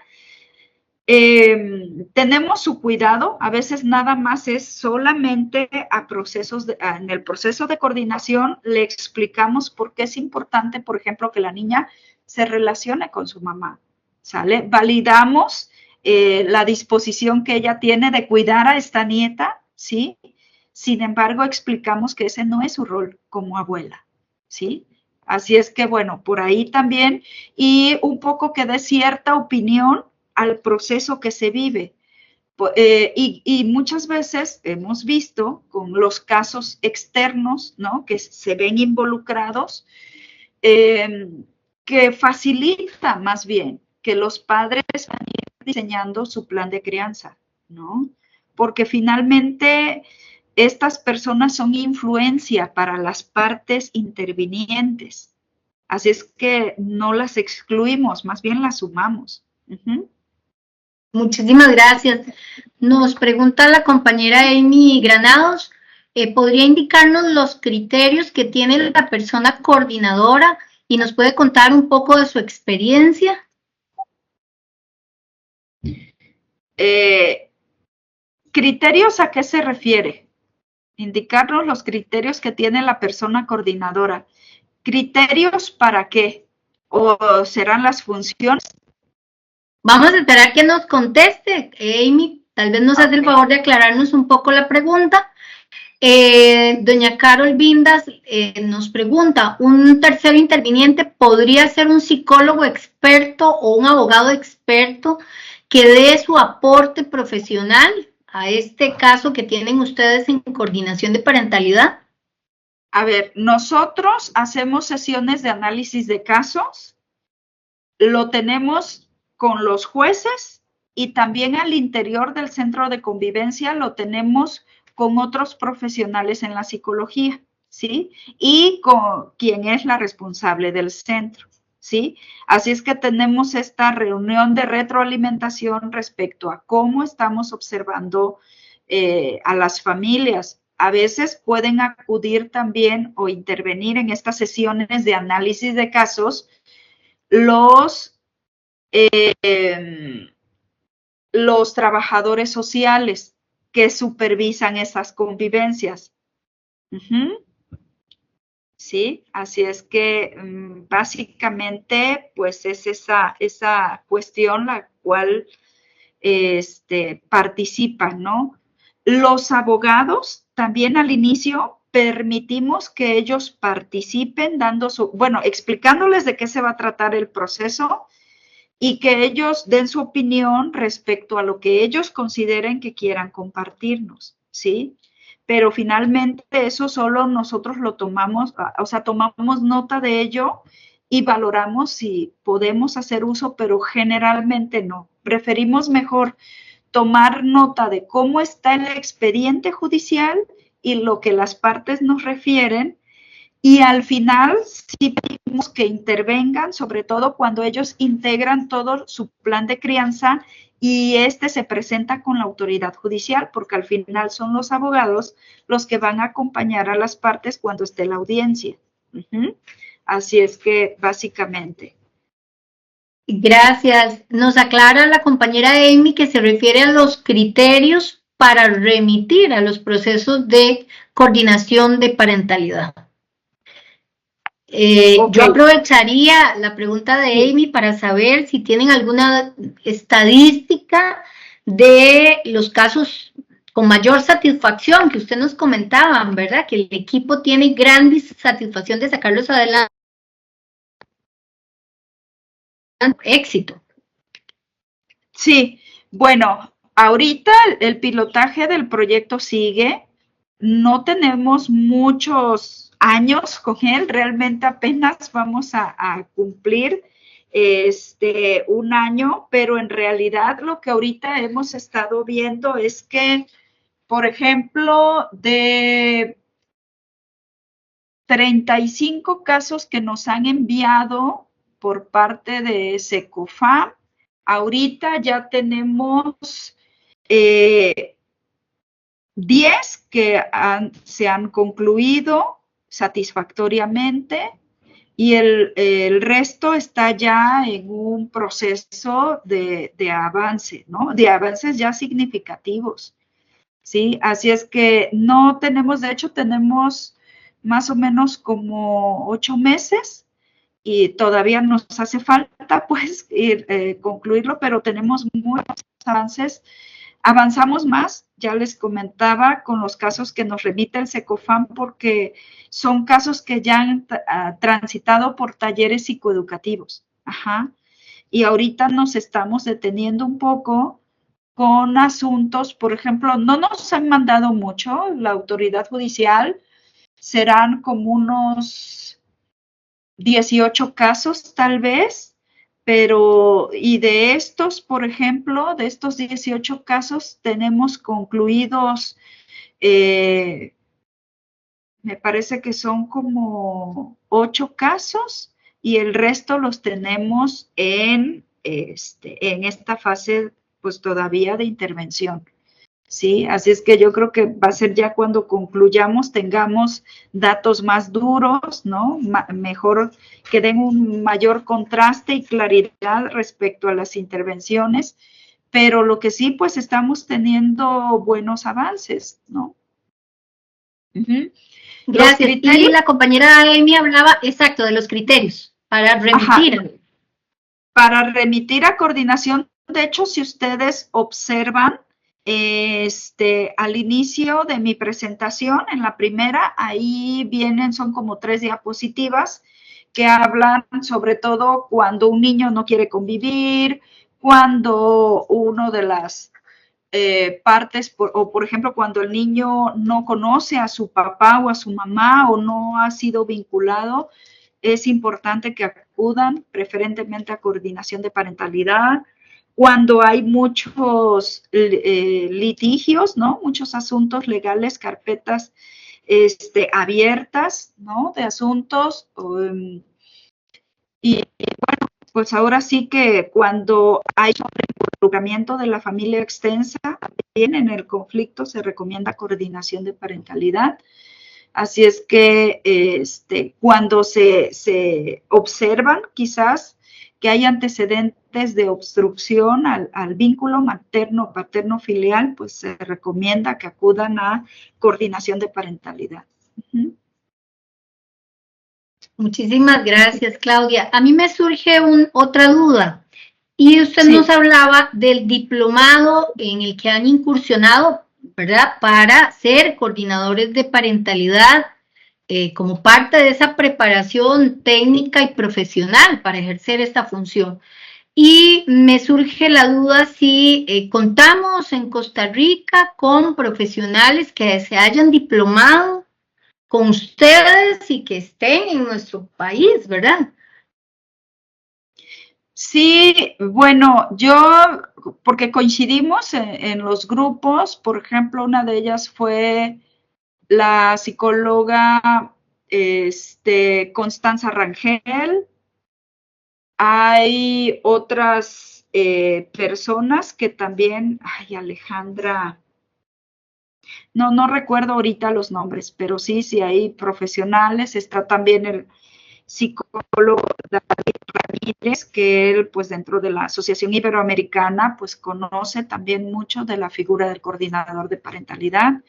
Tenemos su cuidado, a veces nada más es solamente a procesos en el proceso de coordinación le explicamos por qué es importante, por ejemplo, que la niña se relacione con su mamá, ¿sale? Validamos la disposición que ella tiene de cuidar a esta nieta, ¿sí? Sin embargo, explicamos que ese no es su rol como abuela, ¿sí? Así es que, bueno, por ahí también, y un poco que dé cierta opinión al proceso que se vive. Y muchas veces hemos visto con los casos externos, ¿no? Que se ven involucrados, que facilita más bien que los padres vayan diseñando su plan de crianza, ¿no? Porque finalmente estas personas son influencia para las partes intervinientes. Así es que no las excluimos, más bien las sumamos.
Muchísimas gracias. Nos pregunta la compañera Amy Granados, ¿podría indicarnos los criterios que tiene la persona coordinadora y nos puede contar un poco de su experiencia?
¿Criterios a qué se refiere? Indicarnos los criterios que tiene la persona coordinadora. ¿Criterios para qué? ¿O serán las funciones?
Vamos a esperar que nos conteste, Amy. Tal vez nos hace el favor de aclararnos un poco la pregunta. Doña Carol Vindas nos pregunta, ¿un tercero interviniente podría ser un psicólogo experto o un abogado experto que dé su aporte profesional a este caso que tienen ustedes en coordinación de parentalidad?
A ver, nosotros hacemos sesiones de análisis de casos, lo tenemos con los jueces y también al interior del centro de convivencia lo tenemos con otros profesionales en la psicología, ¿sí? Y con quien es la responsable del centro, ¿sí? Así es que tenemos esta reunión de retroalimentación respecto a cómo estamos observando a las familias. A veces pueden acudir también o intervenir en estas sesiones de análisis de casos los trabajadores sociales que supervisan esas convivencias. Sí, así es que básicamente pues es esa cuestión la cual participan, ¿no? Los abogados también al inicio permitimos que ellos participen explicándoles de qué se va a tratar el proceso y que ellos den su opinión respecto a lo que ellos consideren que quieran compartirnos, ¿sí? Pero finalmente eso solo nosotros lo tomamos, o sea, tomamos nota de ello y valoramos si podemos hacer uso, pero generalmente no. Preferimos mejor tomar nota de cómo está el expediente judicial y lo que las partes nos refieren, y al final sí pedimos que intervengan, sobre todo cuando ellos integran todo su plan de crianza y se presenta con la autoridad judicial, porque al final son los abogados los que van a acompañar a las partes cuando esté la audiencia. Así es que básicamente.
Gracias. Nos aclara la compañera Amy que se refiere a los criterios para remitir a los procesos de coordinación de parentalidad. Okay. Yo aprovecharía la pregunta de Amy para saber si tienen alguna estadística de los casos con mayor satisfacción que usted nos comentaba, ¿verdad? Que el equipo tiene gran satisfacción de sacarlos adelante. Éxito.
Sí, bueno, ahorita el pilotaje del proyecto sigue. No tenemos muchos años con él, realmente apenas vamos a cumplir un año, pero en realidad lo que ahorita hemos estado viendo es que, por ejemplo, de 35 casos que nos han enviado por parte de SECOFAM, ahorita ya tenemos 10 que se han concluido satisfactoriamente y el resto está ya en un proceso de avance, ¿no? De avances ya significativos, ¿sí? Así es que no tenemos, de hecho tenemos más o menos como 8 meses y todavía nos hace falta pues concluirlo, pero tenemos muchos avances. Avanzamos más, ya les comentaba, con los casos que nos remite el SECOFAM, porque son casos que ya han transitado por talleres psicoeducativos. Ajá. Y ahorita nos estamos deteniendo un poco con asuntos, por ejemplo, no nos han mandado mucho, la autoridad judicial, serán como unos 18 casos tal vez, pero, y de estos, por ejemplo, de estos 18 casos, tenemos concluidos, me parece que son como 8 casos, y el resto los tenemos en esta fase, pues todavía de intervención. Sí, así es que yo creo que va a ser ya cuando concluyamos, tengamos datos más duros, ¿no? Mejor, que den un mayor contraste y claridad respecto a las intervenciones, pero lo que sí, pues estamos teniendo buenos avances, ¿no?
Gracias. Y la compañera Amy hablaba, exacto, de los criterios para remitir.
Ajá. Para remitir a coordinación, de hecho, si ustedes observan, al inicio de mi presentación, en la primera, ahí vienen, son como 3 diapositivas que hablan sobre todo cuando un niño no quiere convivir, cuando uno de las partes, o por ejemplo, cuando el niño no conoce a su papá o a su mamá o no ha sido vinculado, es importante que acudan preferentemente a coordinación de parentalidad. Cuando hay muchos litigios, ¿no? Muchos asuntos legales, carpetas abiertas, ¿no? De asuntos. Y bueno, pues ahora sí que cuando hay involucramiento de la familia extensa, también en el conflicto se recomienda coordinación de parentalidad. Así es que cuando se observan quizás que hay antecedentes de obstrucción al vínculo materno-paterno-filial, pues se recomienda que acudan a coordinación de parentalidad.
Muchísimas gracias, Claudia. A mí me surge otra duda. Y usted nos hablaba del diplomado en el que han incursionado, ¿verdad? Para ser coordinadores de parentalidad, como parte de esa preparación técnica y profesional para ejercer esta función. Y me surge la duda si contamos en Costa Rica con profesionales que se hayan diplomado con ustedes y que estén en nuestro país, ¿verdad?
Sí, bueno, porque coincidimos en los grupos, por ejemplo, una de ellas fue la psicóloga Constanza Rangel. Hay otras personas que también, Alejandra, no recuerdo ahorita los nombres, pero sí hay profesionales. Está también el psicólogo David Ramírez, que él, pues dentro de la Asociación Iberoamericana, pues conoce también mucho de la figura del coordinador de parentalidad.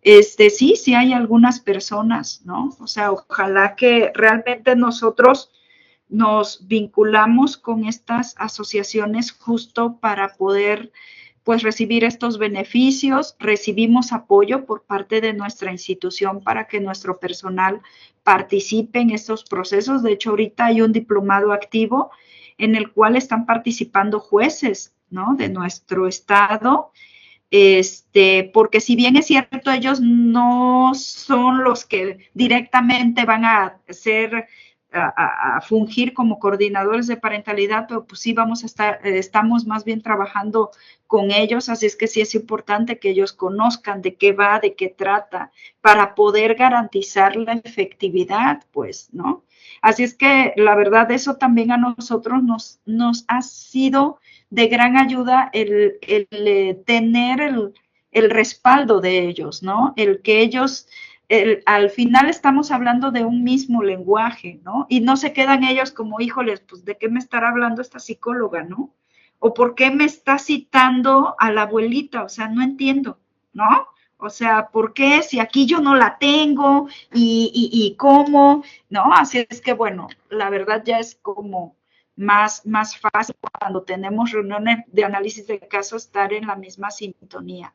Sí hay algunas personas, ¿no? O sea, ojalá que realmente nosotros nos vinculamos con estas asociaciones justo para poder pues recibir estos beneficios. Recibimos apoyo por parte de nuestra institución para que nuestro personal participe en estos procesos. De hecho, ahorita hay un diplomado activo en el cual están participando jueces, ¿no? De nuestro estado, porque si bien es cierto, ellos no son los que directamente van a fungir como coordinadores de parentalidad, pero pues sí estamos más bien trabajando con ellos, así es que sí es importante que ellos conozcan de qué va, de qué trata, para poder garantizar la efectividad, pues, ¿no? Así es que la verdad eso también a nosotros nos ha sido de gran ayuda el tener el respaldo de ellos, ¿no? El que ellos al final estamos hablando de un mismo lenguaje, ¿no? Y no se quedan ellos como, híjoles, pues, ¿de qué me estará hablando esta psicóloga, no? O ¿por qué me está citando a la abuelita? O sea, no entiendo, ¿no? O sea, ¿por qué? Si aquí yo no la tengo y cómo, ¿no? Así es que, bueno, la verdad ya es como más fácil cuando tenemos reuniones de análisis de casos estar en la misma sintonía.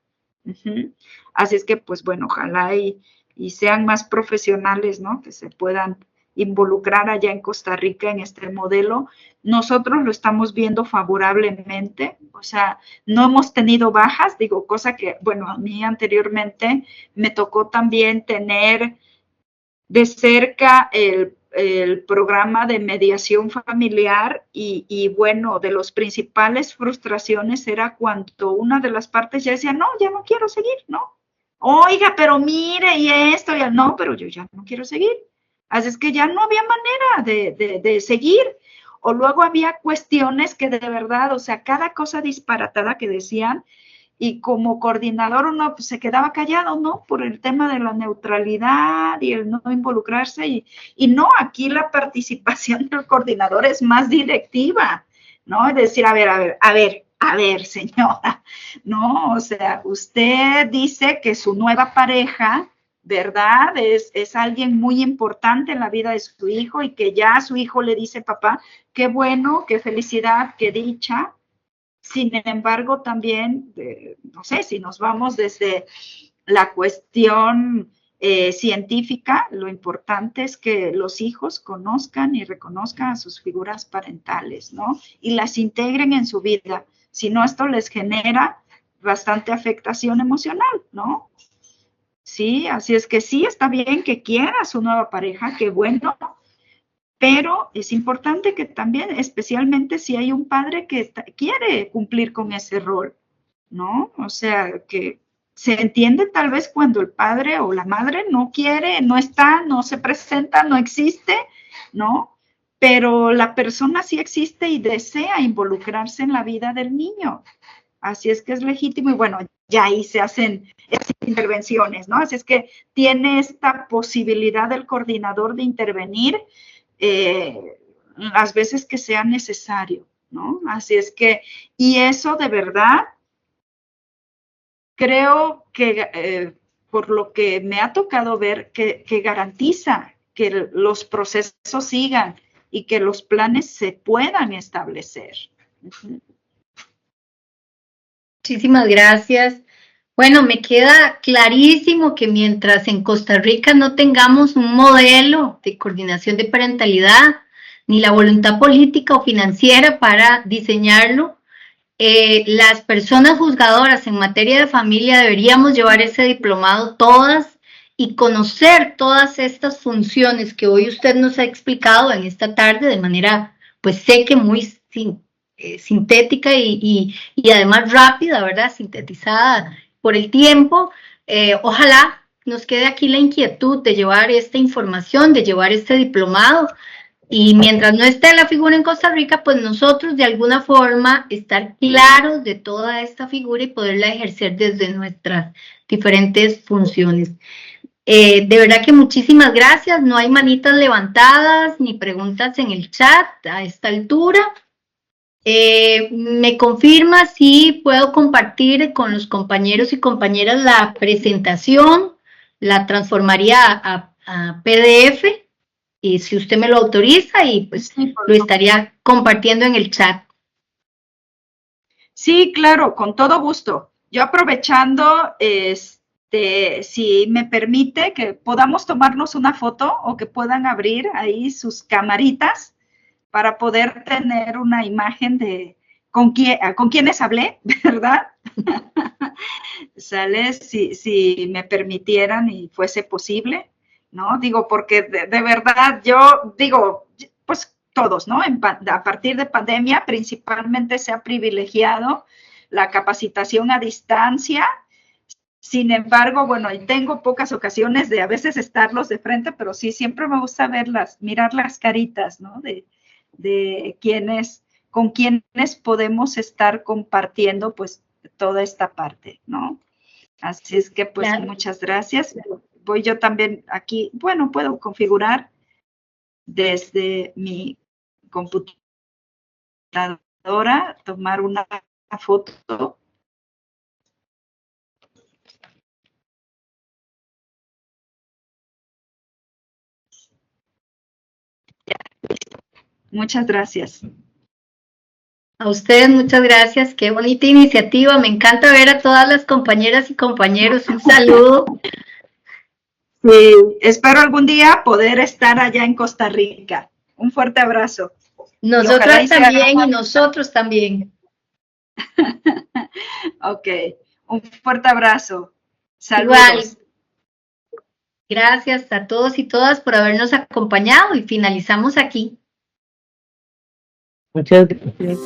Así es que, pues bueno, ojalá y sean más profesionales, ¿no? Que se puedan involucrar allá en Costa Rica en este modelo. Nosotros lo estamos viendo favorablemente, o sea, no hemos tenido bajas, digo, cosa que, bueno, a mí anteriormente me tocó también tener de cerca el programa de mediación familiar y bueno, de las principales frustraciones era cuando una de las partes ya decía, no, ya no quiero seguir, ¿no? Oiga, pero mire, y esto, ya no, pero yo ya no quiero seguir. Así es que ya no había manera de seguir. O luego había cuestiones que de verdad, o sea, cada cosa disparatada que decían, y como coordinador uno pues, se quedaba callado, ¿no? Por el tema de la neutralidad y el no involucrarse. Y no, aquí la participación del coordinador es más directiva, ¿no? Es decir, a ver, señora, ¿no? O sea, usted dice que su nueva pareja, ¿verdad? Es alguien muy importante en la vida de su hijo y que ya su hijo le dice, papá, qué bueno, qué felicidad, qué dicha. Sin embargo, también, no sé, si nos vamos desde la cuestión científica, lo importante es que los hijos conozcan y reconozcan a sus figuras parentales, ¿no? Y las integren en su vida. Si no, esto les genera bastante afectación emocional, ¿no? Sí, así es que sí, está bien que quiera su nueva pareja, qué bueno, pero es importante que también, especialmente si hay un padre que quiere cumplir con ese rol, ¿no? O sea, que se entiende tal vez cuando el padre o la madre no quiere, no está, no se presenta, no existe, ¿no? Pero la persona sí existe y desea involucrarse en la vida del niño. Así es que es legítimo y bueno, ya ahí se hacen esas intervenciones, ¿no? Así es que tiene esta posibilidad del coordinador de intervenir las veces que sea necesario, ¿no? Así es que, y eso de verdad, creo que por lo que me ha tocado ver, que garantiza que los procesos sigan y que los planes se puedan establecer.
Muchísimas gracias. Bueno, me queda clarísimo que mientras en Costa Rica no tengamos un modelo de coordinación de parentalidad, ni la voluntad política o financiera para diseñarlo, las personas juzgadoras en materia de familia deberíamos llevar ese diplomado todas y conocer todas estas funciones que hoy usted nos ha explicado en esta tarde de manera, pues sé que muy sintética y además rápida, ¿verdad? Sintetizada por el tiempo. Ojalá nos quede aquí la inquietud de llevar esta información, de llevar este diplomado. Y mientras no esté la figura en Costa Rica, pues nosotros de alguna forma estar claros de toda esta figura y poderla ejercer desde nuestras diferentes funciones. De verdad que muchísimas gracias. No hay manitas levantadas ni preguntas en el chat a esta altura. Me confirma si puedo compartir con los compañeros y compañeras la presentación. La transformaría a PDF. Y si usted me lo autoriza y pues sí, lo estaría compartiendo en el chat.
Sí, claro, con todo gusto. Yo aprovechando, si me permite que podamos tomarnos una foto o que puedan abrir ahí sus camaritas para poder tener una imagen de con quiénes hablé, ¿verdad? ¿Sale? Si me permitieran y fuese posible, ¿no? Digo, porque de verdad yo digo, pues todos, ¿no? A partir de pandemia principalmente se ha privilegiado la capacitación a distancia. Sin embargo, bueno, tengo pocas ocasiones de a veces estarlos de frente, pero sí, siempre me gusta verlas, mirar las caritas, ¿no? De quienes, con quienes podemos estar compartiendo, pues, toda esta parte, ¿no? Así es que, pues, claro. Muchas gracias. Voy yo también aquí, bueno, puedo configurar desde mi computadora, tomar una foto. Muchas gracias.
A ustedes muchas gracias, qué bonita iniciativa, me encanta ver a todas las compañeras y compañeros, un saludo.
Sí, espero algún día poder estar allá en Costa Rica. Un fuerte abrazo.
Nosotras también y nosotros también.
Ok, un fuerte abrazo. Saludos.
Igual. Gracias a todos y todas por habernos acompañado y finalizamos aquí.
Muchas gracias.